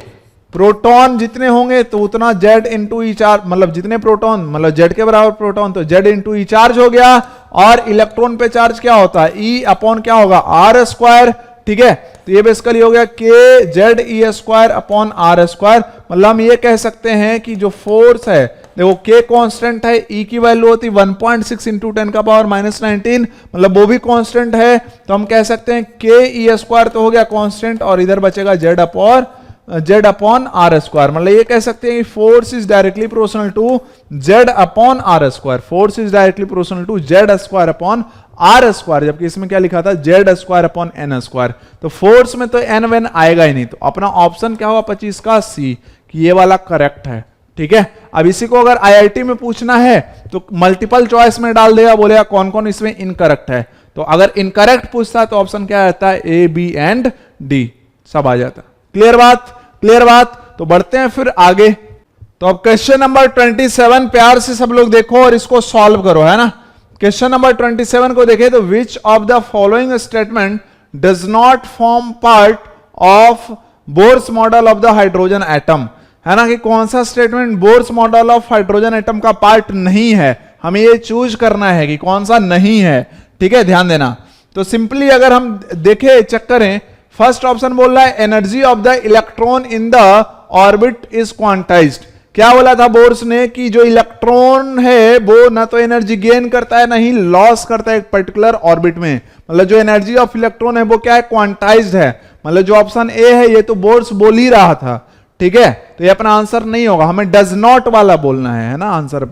प्रोटॉन जितने होंगे तो उतना Z इंटू ई चार्ज, मतलब जितने प्रोटॉन मतलब Z के बराबर प्रोटॉन तो Z इंटू ई चार्ज हो गया। और इलेक्ट्रॉन पे चार्ज क्या होता है E अपॉन क्या होगा R स्क्वायर, ठीक है। तो ये बेसिकली हो गया K Z E square upon R square. मतलब हम ये कह सकते हैं कि जो फोर्स है, देखो K कांस्टेंट है, E की वैल्यू होती 1.6 इंटू 10 का पावर -19, मतलब वो भी कांस्टेंट है। तो हम कह सकते हैं K E स्क्वायर तो हो गया कांस्टेंट, और इधर बचेगा Z अपॉन R स्क्वायर। मतलब ये कह सकते हैं कि force is directly proportional to Z upon R square, force is directly proportional to Z square upon R square, जबकि इसमें क्या लिखा था Z square upon N square. तो फोर्स में तो N वेन आएगा ही नहीं, तो अपना ऑप्शन क्या होगा 25 का C, कि ये वाला करेक्ट है, ठीक है। अब इसी को अगर IIT में पूछना है तो मल्टीपल चॉइस में डाल देगा, बोलेगा कौन कौन इसमें इनकरेक्ट है। तो अगर इनकरेक्ट पूछता है तो ऑप्शन क्या रहता है A, B एंड D, सब आ जाता है। क्लियर बात, क्लियर बात। तो बढ़ते हैं फिर आगे। तो अब क्वेश्चन नंबर 27 प्यार से सब लोग देखो और इसको सॉल्व करो, है ना। क्वेश्चन नंबर 27 को देखें तो विच of the following statement does not form part of Bohr's model of the hydrogen atom, है ना, कि कौन सा statement Bohr's model of hydrogen atom का पार्ट नहीं है। हमें ये चूज करना है कि कौन सा नहीं है, ठीक है, ध्यान देना। तो सिंपली अगर हम देखें, चेक करें, फर्स्ट ऑप्शन बोल रहा है energy of the electron in the orbit is quantized. क्या बोला था बोर्स ने कि जो इलेक्ट्रॉन है वो ना तो एनर्जी गेन करता है ना ही लॉस करता है एक पर्टिकुलर ऑर्बिट में। मतलब जो एनर्जी ऑफ इलेक्ट्रॉन है वो क्या है, क्वांटाइज्ड है। मतलब जो ऑप्शन ए है ये तो बोर्स बोल ही रहा था, ठीक है। तो ये अपना आंसर नहीं होगा, हमें डज नॉट वाला बोलना है ना आंसर।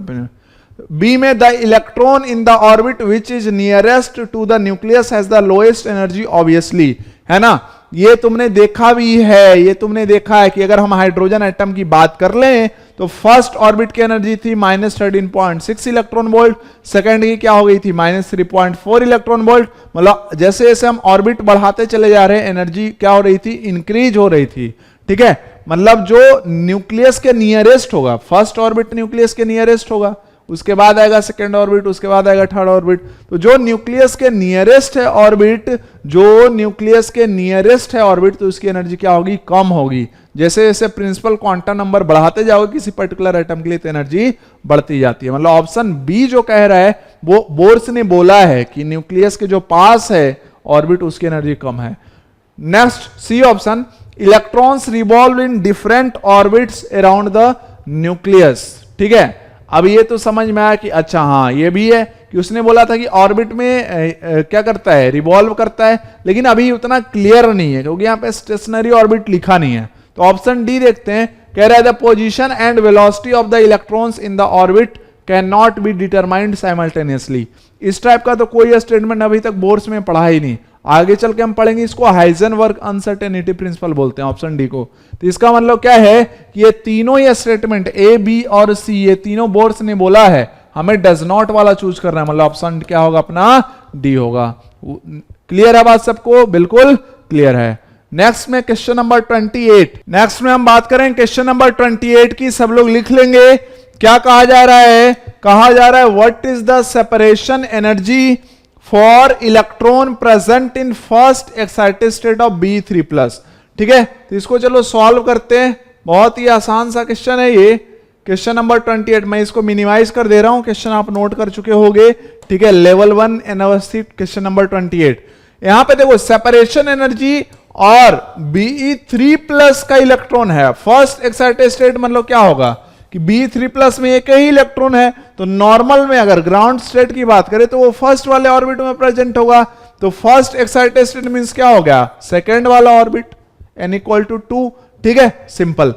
बी में the electron in the orbit which is nearest to the nucleus has the lowest energy obviously, है ना। ये तुमने देखा भी है, ये तुमने देखा है कि अगर हम हाइड्रोजन एटम की बात कर लें तो फर्स्ट ऑर्बिट की एनर्जी थी -13.6 इलेक्ट्रॉन वोल्ट, सेकंड की क्या हो गई थी -3.4 इलेक्ट्रॉन वोल्ट। मतलब जैसे जैसे हम ऑर्बिट बढ़ाते चले जा रहे हैं एनर्जी क्या हो रही थी, इंक्रीज हो रही थी, ठीक है। मतलब जो न्यूक्लियस के नियरेस्ट होगा, फर्स्ट ऑर्बिट न्यूक्लियस के नियरेस्ट होगा, उसके बाद आएगा सेकेंड ऑर्बिट, उसके बाद आएगा थर्ड ऑर्बिट। तो जो न्यूक्लियस के नियरेस्ट है ऑर्बिट, जो न्यूक्लियस के नियरेस्ट है ऑर्बिट, तो उसकी एनर्जी क्या होगी, कम होगी। जैसे जैसे प्रिंसिपल क्वांटम नंबर बढ़ाते जाओगे किसी पर्टिकुलर एटम के लिए तो एनर्जी बढ़ती जाती है। मतलब ऑप्शन बी जो कह रहा है वो बोर्स ने बोला है कि न्यूक्लियस के जो पास है ऑर्बिट उसकी एनर्जी कम है। Next C option, electrons revolve in different orbits around the nucleus, ठीक है। अब ये तो समझ में आया कि अच्छा हाँ ये भी है कि उसने बोला था कि ऑर्बिट में क्या करता है, रिवॉल्व करता है, लेकिन अभी उतना क्लियर नहीं है क्योंकि यहाँ पे स्टेशनरी ऑर्बिट लिखा नहीं है। तो ऑप्शन डी देखते हैं, कह रहा है the position and velocity of the electrons in the orbit can not be determined simultaneously. इस टाइप का तो कोई स्टेटमेंट अभी तक बोर्ड्स में पढ़ा ही नहीं, आगे चल के हम पढ़ेंगे इसको हाइजेनबर्ग अनसर्टेनिटी प्रिंसिपल बोलते हैं, ऑप्शन डी को। तो इसका मतलब क्या है कि ये तीनों ये स्टेटमेंट ए, बी और सी, ये तीनों बोर्ड्स ने बोला है, हमें डज नॉट वाला चूज करना है। मतलब ऑप्शन क्या होगा अपना, डी होगा। क्लियर है बात सबको, बिल्कुल क्लियर है। नेक्स्ट में क्वेश्चन नंबर 28, नेक्स्ट में हम बात करें क्वेश्चन नंबर 28 की, सब लोग लिख लेंगे। क्या कहा जा रहा है, कहा जा रहा है what is the separation energy for electron present in first excited state of B3+, ठीक है। तो इसको चलो सॉल्व करते हैं, बहुत ही आसान सा क्वेश्चन है ये। क्वेश्चन नंबर 28, मैं इसको मिनिमाइज कर दे रहा हूं, क्वेश्चन आप नोट कर चुके होंगे, ठीक है। लेवल 1 अवस्थित क्वेश्चन नंबर 28। यहां पे देखो सेपरेशन एनर्जी और Be3+ का इलेक्ट्रॉन है। फर्स्ट एक्साइटेड स्टेट मतलब क्या होगा कि Be3+ में एक ही इलेक्ट्रॉन है, तो नॉर्मल में अगर ग्राउंड स्टेट की बात करें तो वो फर्स्ट वाले ऑर्बिट में प्रेजेंट होगा। तो फर्स्ट एक्साइटेड स्टेट मींस क्या हो गया, सेकंड वाला ऑर्बिट, n=2, ठीक है, सिंपल।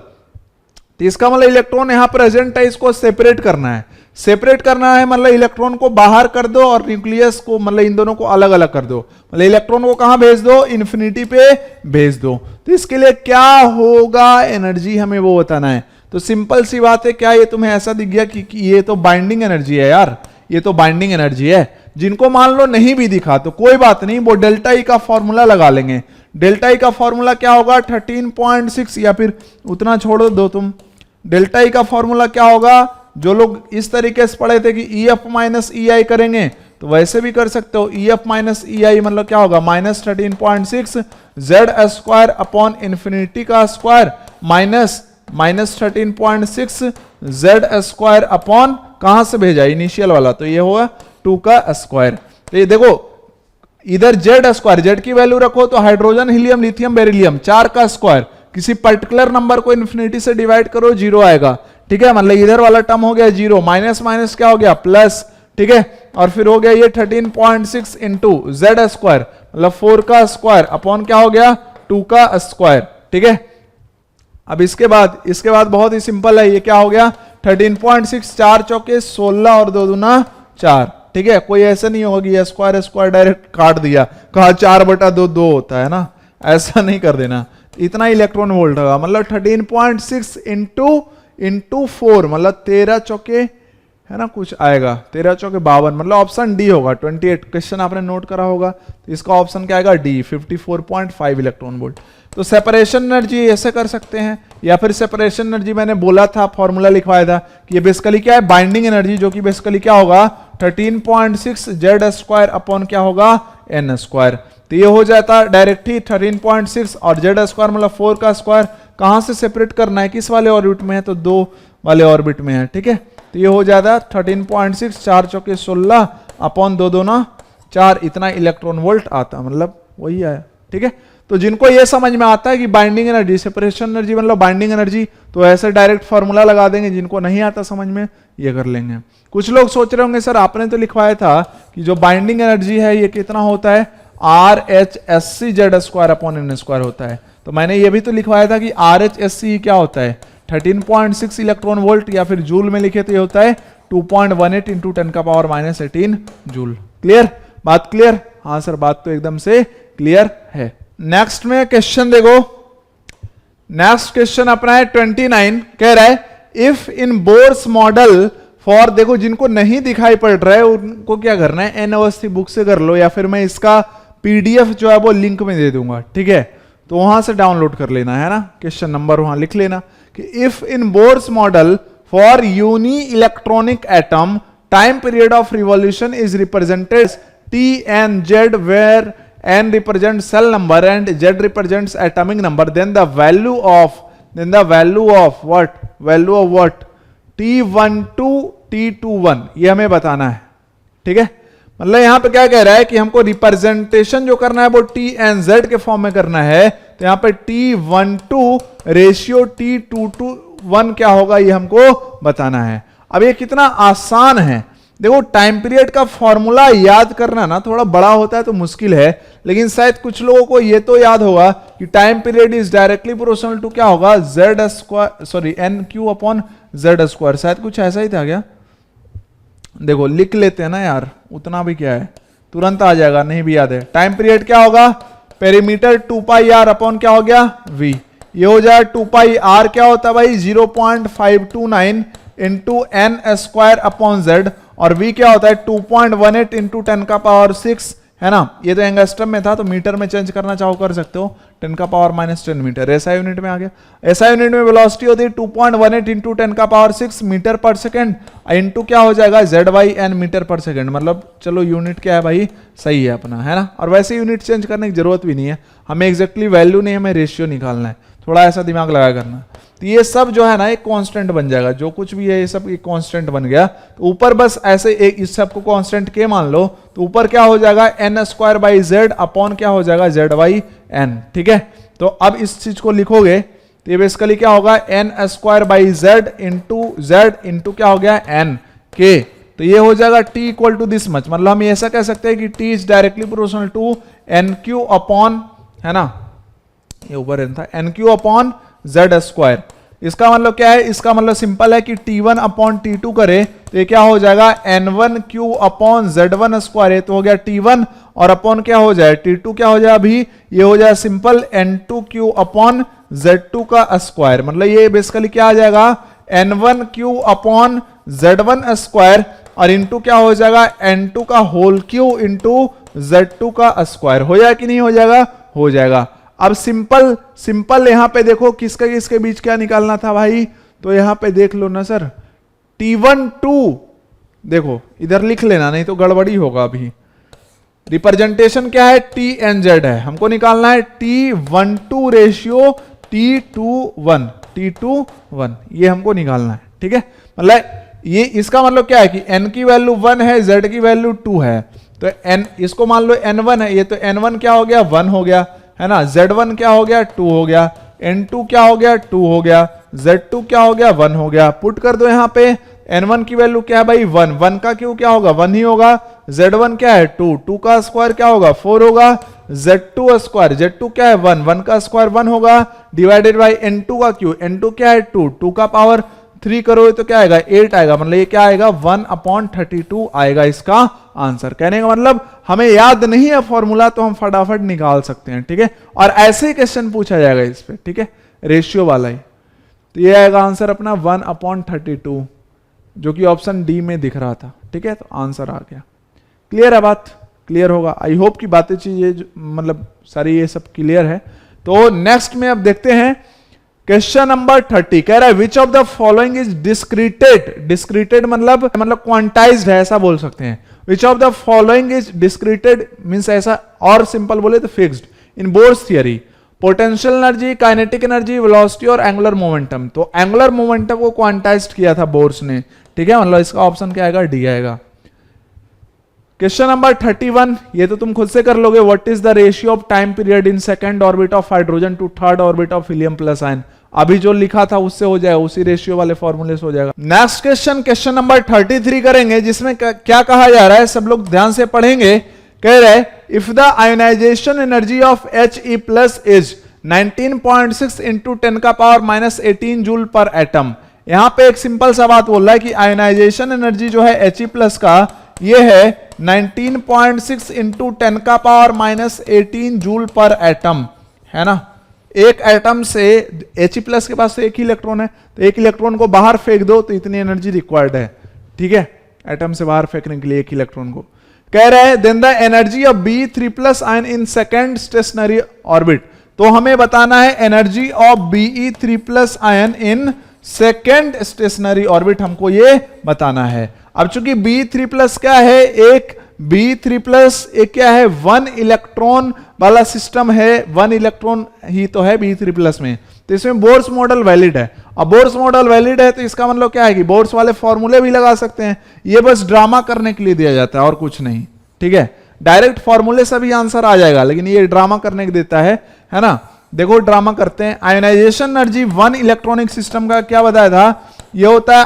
तो इसका मतलब इलेक्ट्रॉन यहां प्रेजेंट है, इसको सेपरेट करना है। सेपरेट करना है मतलब इलेक्ट्रॉन को बाहर कर दो और न्यूक्लियस को, मतलब इन दोनों को अलग अलग कर दो, मतलब इलेक्ट्रॉन को कहां भेज दो, इन्फिनिटी पे भेज दो। तो इसके लिए क्या होगा एनर्जी, हमें वो बताना है। तो सिंपल सी बात है, क्या ये तुम्हें ऐसा दिख गया कि ये तो बाइंडिंग एनर्जी है यार, ये तो बाइंडिंग एनर्जी है। जिनको मान लो नहीं भी दिखा तो कोई बात नहीं, वो डेल्टा ई का फॉर्मूला लगा लेंगे। डेल्टा ई का फॉर्मूला क्या होगा, 13.6, या फिर उतना छोड़ दो तुम। डेल्टा ई का फॉर्मूला क्या होगा, जो लोग इस तरीके से पढ़े थे कि EF माइनस EI करेंगे तो वैसे भी कर सकते हो। EF माइनस EI मतलब क्या होगा, -13.6 Z² अपॉन इन्फिनिटी का स्क्वायर माइनस 13.6 Z² अपॉन कहां से भेजा, इनिशियल वाला, तो ये होगा 2 का स्क्वायर। तो ये देखो इधर Z², Z की वैल्यू रखो तो हाइड्रोजन, हीलियम, लिथियम, बेरिलियम, 4 का स्क्वायर, किसी पर्टिकुलर नंबर को इन्फिनिटी से डिवाइड करो 0 आएगा, ठीक है। मतलब इधर वाला टर्म हो गया 0, माइनस माइनस क्या हो गया प्लस, ठीक है। और फिर हो गया ये 13.6 इंटू Z², मतलब 4 का स्क्वायर अपॉन क्या हो गया 2 का स्क्वायर, ठीक है। अब इसके बाद बहुत ही सिंपल है, ये क्या हो गया 13.6, 4 चौके 16 और 2 दूना 4, ठीक है। कोई ऐसा नहीं होगा कि स्क्वायर डायरेक्ट काट दिया, कहा 4/2 होता है ना, ऐसा नहीं कर देना। इतना इलेक्ट्रॉन वोल्ट होगा, मतलब 13.6 इंटू 4, मतलब 13 चौके है ना, कुछ आएगा 13 चौके 52, मतलब ऑप्शन डी होगा। 28 क्वेश्चन आपने नोट करा होगा, तो इसका ऑप्शन क्या आएगा, डी, 54.5 इलेक्ट्रॉन वोल्ट। तो सेपरेशन एनर्जी ऐसे कर सकते हैं, या फिर सेपरेशन एनर्जी मैंने बोला था, फॉर्मूला लिखवाया था कि ये बेसिकली क्या है, बाइंडिंग एनर्जी, जो कि बेसिकली क्या होगा 13.6 Z² अपॉन क्या होगा n²। तो ये हो जाता डायरेक्ट ही 13.6 और Z² मतलब 4 का स्क्वायर। कहां से सेपरेट करना है, किस वाले ऑर्बिट में है, तो 2 वाले ऑर्बिट में है, ठीक है। तो ये हो जाता 13.6, 4 चौके 16 अपॉन 2 दूना 4, इतना इलेक्ट्रॉन वोल्ट आता, मतलब वही आया, ठीक है। तो जिनको ये समझ में आता है कि बाइंडिंग एनर्जी, सेपरेशन एनर्जी मतलब बाइंडिंग एनर्जी, तो ऐसे डायरेक्ट फॉर्मूला लगा देंगे। जिनको नहीं आता समझ में, ये कर लेंगे। कुछ लोग सोच रहे होंगे सर आपने तो लिखवाया था कि जो बाइंडिंग एनर्जी है ये कितना होता है, RHSC Z² अपॉन n² होता है। तो मैंने ये भी तो लिखवाया था कि RHSC क्या होता है, 13.6 इलेक्ट्रॉन वोल्ट, या फिर जूल में लिखे तो ये होता है 2.18 इंटू 10⁻18 जूल। क्लियर, बात क्लियर, हाँ सर बात तो एकदम से क्लियर है। नेक्स्ट में क्वेश्चन देखो, नेक्स्ट क्वेश्चन अपना है 29, कह रहा है if in Bohr's model for, देखो जिनको नहीं दिखाई पड़ रहा है उनको क्या करना है, एन अवस्थी बुक से कर लो, या फिर मैं इसका PDF जो है वो लिंक में दे दूंगा, ठीक है। तो वहां से डाउनलोड कर लेना है ना, क्वेश्चन नंबर वहां लिख लेना कि if in Bohr's model for uni electronic atom time period of revolution is represented T(n)Z where n represents cell number and Z represents atomic number, then the value of what T12 T21, ये हमें बताना है, ठीक है। मतलब यहां पे क्या कह रहा है कि हमको रिप्रेजेंटेशन जो करना है वो T(n)Z के फॉर्म में करना है। तो यहां पे T12 रेशियो T21 क्या होगा ये हमको बताना है। अब ये कितना आसान है, देखो टाइम पीरियड का फॉर्मूला याद करना ना थोड़ा बड़ा होता है तो मुश्किल है, लेकिन शायद कुछ लोगों को ये तो याद होगा कि time period is directly proportional to क्या होगा NQ अपॉन Z², शायद कुछ ऐसा ही था क्या। देखो लिख लेते हैं ना यार, उतना भी क्या है, तुरंत आ जाएगा, नहीं भी याद है। टाइम पीरियड क्या होगा, पेरीमीटर 2πr अपॉन क्या हो गया V, ये हो जाए 2πr क्या होता है भाई 0.529 इंटू n² अपॉन Z, और V क्या होता है 2.18 इंटू 10⁻6, है ना। ये तो एंगस्ट्रम में था, तो मीटर में चेंज करना चाहो कर सकते हो, 10⁻−10 मीटर। ऐसा यूनिट में आ गया, ऐसा यूनिट में वेलोसिटी होती है 2.18 into 10⁻6 metre per second, into क्या हो जाएगा Z/n मीटर पर सेकेंड। मतलब चलो यूनिट क्या है भाई, सही है अपना, है ना। और वैसे यूनिट चेंज करने की जरूरत भी नहीं है, हमें एग्जैक्टली वैल्यू नहीं, हमें रेशियो निकालना है, थोड़ा ऐसा दिमाग लगा करना। तो ये सब जो है ना एक कांस्टेंट बन जाएगा, जो कुछ भी है ये सब एक कांस्टेंट बन गया। तो ऊपर बस ऐसे एक इस सब को कांस्टेंट के मान लो, तो ऊपर क्या हो जाएगा N square by Z upon क्या हो जाएगा जेड बाई एन। ठीक है, तो अब इस चीज को लिखोगे तो ये बेसिकली क्या होगा N square by Z into क्या हो गया एन के। तो ये हो जाएगा t equal to this much, मतलब हम ऐसा कह सकते हैं कि t is directly proportional to N Q upon, है ना, ये ऊपर था N Q upon Z square. इसका मतलब क्या है, इसका मतलब सिंपल है कि t1 अपॉन t2 करे तो ये क्या हो जाएगा n1 Q upon z1 square है, तो हो गया t1 और अपॉन क्या हो जाए t2 क्या हो जाए अभी ये हो जाए simple n2 Q upon z2 का स्क्वायर। मतलब ये बेसिकली क्या आ जाएगा n1 Q upon z1 square और इंटू क्या हो जाएगा n2 का होल क्यू इंटू z2 का स्क्वायर। हो जाएगा कि नहीं हो जाएगा, हो जाएगा। अब सिंपल यहां पे देखो किसके बीच क्या निकालना था भाई, तो यहां पे देख लो ना सर t1 2, देखो इधर लिख लेना नहीं तो गड़बड़ी होगा। अभी रिप्रेजेंटेशन क्या है t n z है, हमको निकालना है t1:2 रेशियो t2:1 ये हमको निकालना है। ठीक है, मतलब ये इसका मतलब क्या है कि n की वैल्यू 1 है, z की वैल्यू 2 है, तो n इसको मान लो n1 है, ये तो n1 क्या हो गया 1 हो गया, है ना, z1 क्या हो गया 2 हो गया, n2 क्या हो गया 2 हो गया, z2 क्या हो गया 1 हो गया। पुट कर दो यहाँ पे n1 की वैल्यू क्या है भाई 1, 1 का क्यू क्या होगा 1 ही होगा, z1 क्या है 2, 2 का स्क्वायर क्या होगा 4 होगा, z2 स्क्वायर z2 क्या है 1, 1 का स्क्वायर 1 होगा, डिवाइडेड बाई n2 का क्यू, n2 क्या है 2, 2 का पावर 3 करोगे तो क्या आएगा 8 आएगा, मतलब ये क्या आएगा 1/32 आएगा इसका आंसर। कहने का मतलब हमें याद नहीं है फॉर्मूला तो हम फटाफट निकाल सकते हैं। ठीक है, और ऐसे ही क्वेश्चन पूछा जाएगा इस पे, ठीक है, रेशियो वाला ही। तो ये आएगा आंसर अपना 1/32 जो कि ऑप्शन डी में दिख रहा था। ठीक है, तो आंसर आ गया। क्लियर है बात, क्लियर होगा आई होप की बातें चीजें मतलब सारी ये सब क्लियर है। तो नेक्स्ट में अब देखते हैं क्वेश्चन नंबर 30। कह रहा है which of the following is discreted मतलब क्वांटाइज्ड है ऐसा बोल सकते हैं। Which of the following is discreted means ऐसा, और सिंपल बोले तो fixed in Bohr's theory, potential energy, kinetic energy, velocity और एंगुलर मोमेंटम। तो एंगुलर मोमेंटम को क्वांटाइज्ड किया था बोर्स ने। ठीक है, मतलब इसका ऑप्शन क्या आएगा डी आएगा। क्वेश्चन नंबर 31, ये तो तुम खुद से कर लोगे। What is the ratio of time period in second orbit of hydrogen to third orbit of helium plus ion. अभी जो लिखा था उससे हो जाएगा, उसी रेशियो वाले फॉर्मूले से हो जाएगा। नेक्स्ट क्वेश्चन नंबर 33 करेंगे, जिसमें क्या कहा जा रहा है सब लोग ध्यान से पढ़ेंगे। कह रहे हैं if the ionization energy of He plus is 19.6 into 10⁻⁻18 joule per atom. यहां पे एक सिंपल सा बात बोल रहा है कि आयोनाइजेशन एनर्जी जो है He प्लस का ये है 19.6 इंटू 10⁻⁻18 जूल पर एटम, है ना। एक एटम से He प्लस के पास तो एक ही इलेक्ट्रॉन है, तो एक इलेक्ट्रॉन को बाहर फेंक दो तो इतनी एनर्जी रिक्वायर्ड है। ठीक है, एटम से बाहर फेंकने के लिए एक इलेक्ट्रॉन को। कह रहे हैं then the energy of Be3+ ion in second stationary orbit. तो हमें बताना है energy of Be3+ ion in second stationary orbit, हमको ये बताना है। अब चूंकि B3+ क्या है, एक B3+ एक क्या है 1 इलेक्ट्रॉन वाला सिस्टम है, 1 इलेक्ट्रॉन ही तो है B3+ में, तो इसमें बोर्स मॉडल वैलिड है। अब बोर्स मॉडल वैलिड है तो इसका मतलब क्या है कि बोर्स वाले फॉर्मूले भी लगा सकते हैं। ये बस ड्रामा करने के लिए दिया जाता है और कुछ नहीं। ठीक है, डायरेक्ट फॉर्मूले से भी आंसर आ जाएगा, लेकिन ये ड्रामा करने के देता है ना। देखो ड्रामा करते हैं। आयोनाइजेशन एनर्जी 1 इलेक्ट्रॉनिक सिस्टम का क्या बताया था, ये होता है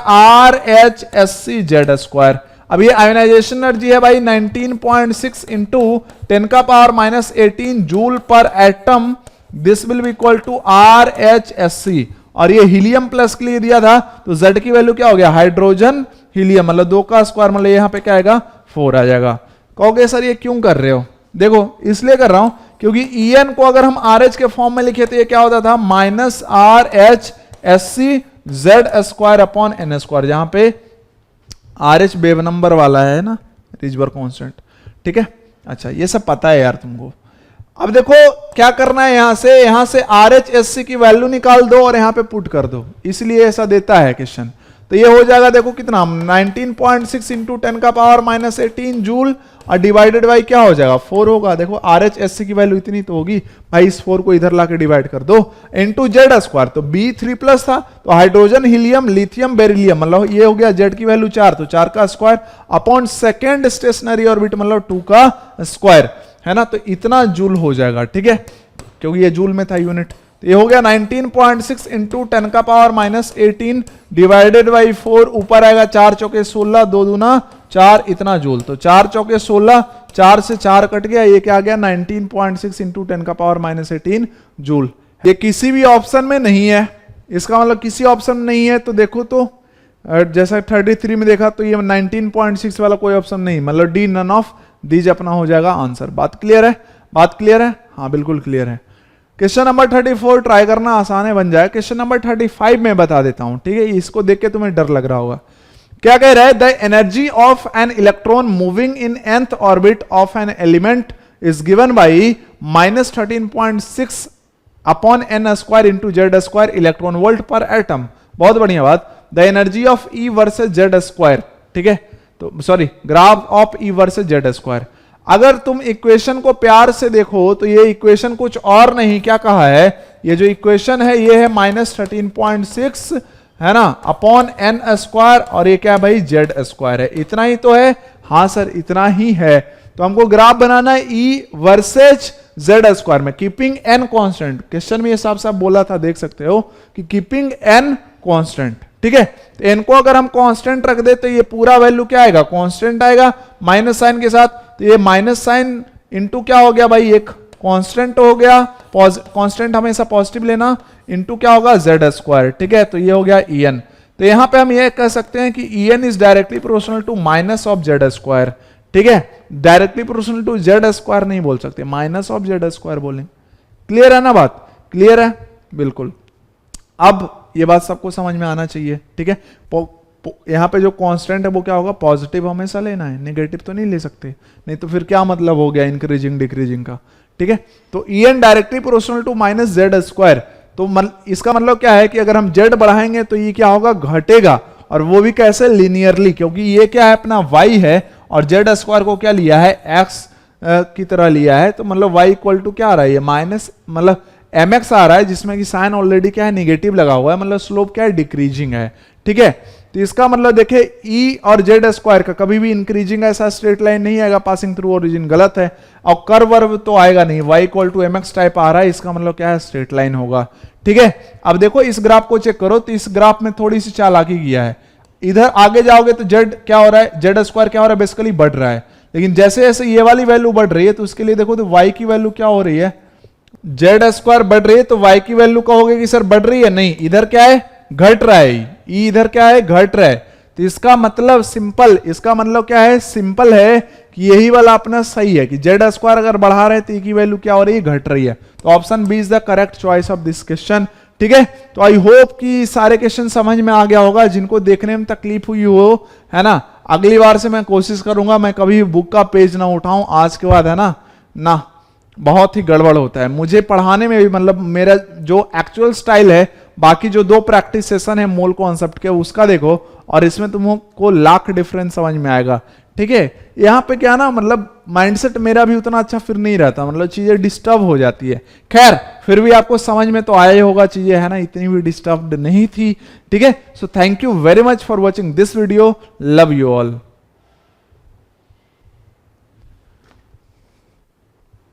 RHSC(Z²). अब ये आयोनाइजेशन एनर्जी है भाई 19.6 into 10⁻⁻18 joule per atom, this will be equal to RHSC। और ये हीलियम प्लस के लिए दिया था तो Z की वैल्यू क्या हो गया हाइड्रोजन हीलियम, मतलब 2 का स्क्वायर, मतलब यहाँ पे क्या आएगा 4 आ जाएगा। कहोगे सर ये क्यों कर रहे हो, देखो इसलिए कर रहा हूं क्योंकि En को अगर हम RH के फॉर्म में लिखे तो ये क्या होता था -RHSC(Z²/n²), जहां पे RH वेव नंबर वाला है ना, रिजबर्ग कांस्टेंट। ठीक है, अच्छा ये सब पता है यार तुमको। अब देखो क्या करना है, यहां से RHSC की वैल्यू निकाल दो और यहां पे पुट कर दो, इसलिए ऐसा देता है क्वेश्चन। तो तो ये हो जाएगा देखो कितना 19.6 इंटू 10 का पावर माइनस 18 जूल और डिवाइडेड बाई क्या हो जाएगा 4 होगा। देखो RHS की वैल्यू इतनी तो होगी भाई, इस 4 को इधर लाके डिवाइड कर दो इंटू जेड स्क्वायर, तो B3 प्लस था तो हाइड्रोजन हीलियम लिथियम बेरिलियम मतलब ये हो गया जेड की वैल्यू 4 तो 4 का square upon second stationary orbit मतलब 2 का स्क्वायर है ना, तो इतना जूल हो जाएगा। ठीक है, क्योंकि ये जूल में था यूनिट। तो ये हो गया 19.6 इंटू 10 का पावर माइनस 18 डिवाइडेड बाई 4, ऊपर आएगा 4 चौके 16 2 दूना 4 इतना जूल, तो 4 चौके 16 4 से 4 कट गया, ये क्या आ गया 19.6 इंटू 10 का पावर माइनस 18 जूल। ये किसी भी ऑप्शन में नहीं है, इसका मतलब किसी ऑप्शन में नहीं है। तो देखो तो जैसा 33 में देखा तो ये 19.6 वाला कोई ऑप्शन नहीं, मतलब डी नन ऑफ दीज अपना हो जाएगा आंसर। बात क्लियर है? बात क्लियर है? हाँ बिल्कुल क्लियर है। क्वेश्चन नंबर 34 ट्राई करना आसान है, बन जाए। क्वेश्चन नंबर 35 में बता देता हूं, ठीक है, इसको देख के तुम्हें डर लग रहा होगा। क्या कह रहा है? The energy of an electron moving in nth orbit of an element is given by -13.6 upon n square into Z square electron volt पर एटम। बहुत बढ़िया बात। The energy of E versus Z square, ठीक है, तो sorry graph of E versus Z square. अगर तुम इक्वेशन को प्यार से देखो तो ये इक्वेशन कुछ और नहीं, क्या कहा है, ये जो इक्वेशन है ये है -13.6 है ना अपॉन n स्क्वायर और ये क्या है भाई जेड स्क्वायर है, इतना ही तो है। हाँ सर इतना ही है। तो हमको ग्राफ बनाना है E वर्सेज जेड स्क्वायर में, कीपिंग n कांस्टेंट। क्वेश्चन में ये साफ साफ बोला था, देख सकते हो कि कीपिंग n कांस्टेंट, ठीक है। तो n को अगर हम कांस्टेंट रख दे तो ये पूरा वैल्यू क्या आएगा, कांस्टेंट आएगा माइनस साइन के साथ। तो ये माइनस साइन इंटू क्या हो गया भाई, एक कांस्टेंट हो गया, कांस्टेंट हमेशा पॉजिटिव लेना, इंटू क्या होगा जेड स्क्वायर, ठीक है। तो ये हो गया En। तो यहां पे हम ये कह सकते हैं कि En is directly proportional to minus of Z square, ठीक है। Directly proportional to Z square नहीं बोल सकते, माइनस ऑफ जेड स्क्वायर बोलेंगे। क्लियर है ना बात? क्लियर है बिल्कुल। अब ये बात सबको समझ में आना चाहिए, ठीक है। यहां पे जो कांस्टेंट है वो क्या होगा, पॉजिटिव हमेशा लेना है, नेगेटिव तो नहीं ले सकते, नहीं तो फिर क्या मतलब हो गया इंक्रीजिंग डिक्रीजिंग का, ठीक है। तो En directly proportional to minus Z square, तो इसका मतलब क्या है कि अगर हम जेड बढ़ाएंगे तो ये क्या होगा, घटेगा, और वो भी कैसे, लीनियरली, क्योंकि ये क्या है अपना y है और जेड स्क्वायर को क्या लिया है, x की तरह लिया है। तो मतलब y इक्वल टू क्या आ रहा है, ये माइनस मतलब mx आ रहा है, जिसमें कि साइन ऑलरेडी क्या है, नेगेटिव लगा हुआ है, मतलब स्लोप क्या है, डिक्रीजिंग है, ठीक है। तो इसका मतलब देखे E और जेड स्क्वायर का कभी भी इंक्रीजिंग ऐसा स्ट्रेट लाइन नहीं आएगा पासिंग थ्रू ओरिजिन, गलत है। और कर्व वर्व तो आएगा नहीं, y equal to mx type आ रहा है, इसका मतलब क्या है, स्ट्रेट लाइन होगा, ठीक है। अब देखो इस ग्राफ को चेक करो, तो इस ग्राफ में थोड़ी सी चालाकी किया है। इधर आगे जाओगे तो जेड क्या हो रहा है, जेड स्क्वायर क्या हो रहा है, बेसिकली बढ़ रहा है, लेकिन जैसे जैसे ये वाली वैल्यू बढ़ रही है तो उसके लिए देखो तो y की वैल्यू क्या हो रही है, जेड स्क्वायर बढ़ रही है, तो y की वैल्यू कहोगे कि सर बढ़ रही है, नहीं, इधर क्या है, घट रहा है, ई इधर क्या है, घट रहा है। तो इसका मतलब सिंपल, इसका मतलब क्या है, सिंपल है कि यही वाला अपना सही है कि जेड स्क्वायर अगर बढ़ा रहे तो ई की वैल्यू क्या हो रही है, घट रही है। तो option B is the correct choice of this question, ठीक है। तो आई होप कि सारे क्वेश्चन समझ में आ गया होगा, जिनको देखने में तकलीफ हुई हो, है ना। अगली बार से मैं कोशिश करूंगा मैं कभी बुक का पेज ना उठाऊं आज के बाद, है ना बहुत ही गड़बड़ होता है मुझे पढ़ाने में भी, मतलब मेरा जो एक्चुअल स्टाइल है, बाकी जो 2 प्रैक्टिस सेशन है मोल कॉन्सेप्ट के उसका देखो, और इसमें तुमको लाख डिफरेंस समझ में आएगा, ठीक है। यहाँ पे क्या ना, मतलब माइंडसेट मेरा भी उतना अच्छा फिर नहीं रहता, मतलब चीजें डिस्टर्ब हो जाती है। खैर फिर भी आपको समझ में तो आया ही होगा चीजें, है ना, इतनी भी डिस्टर्ब नहीं थी, ठीक है। So thank you very much for watching this video, love you all.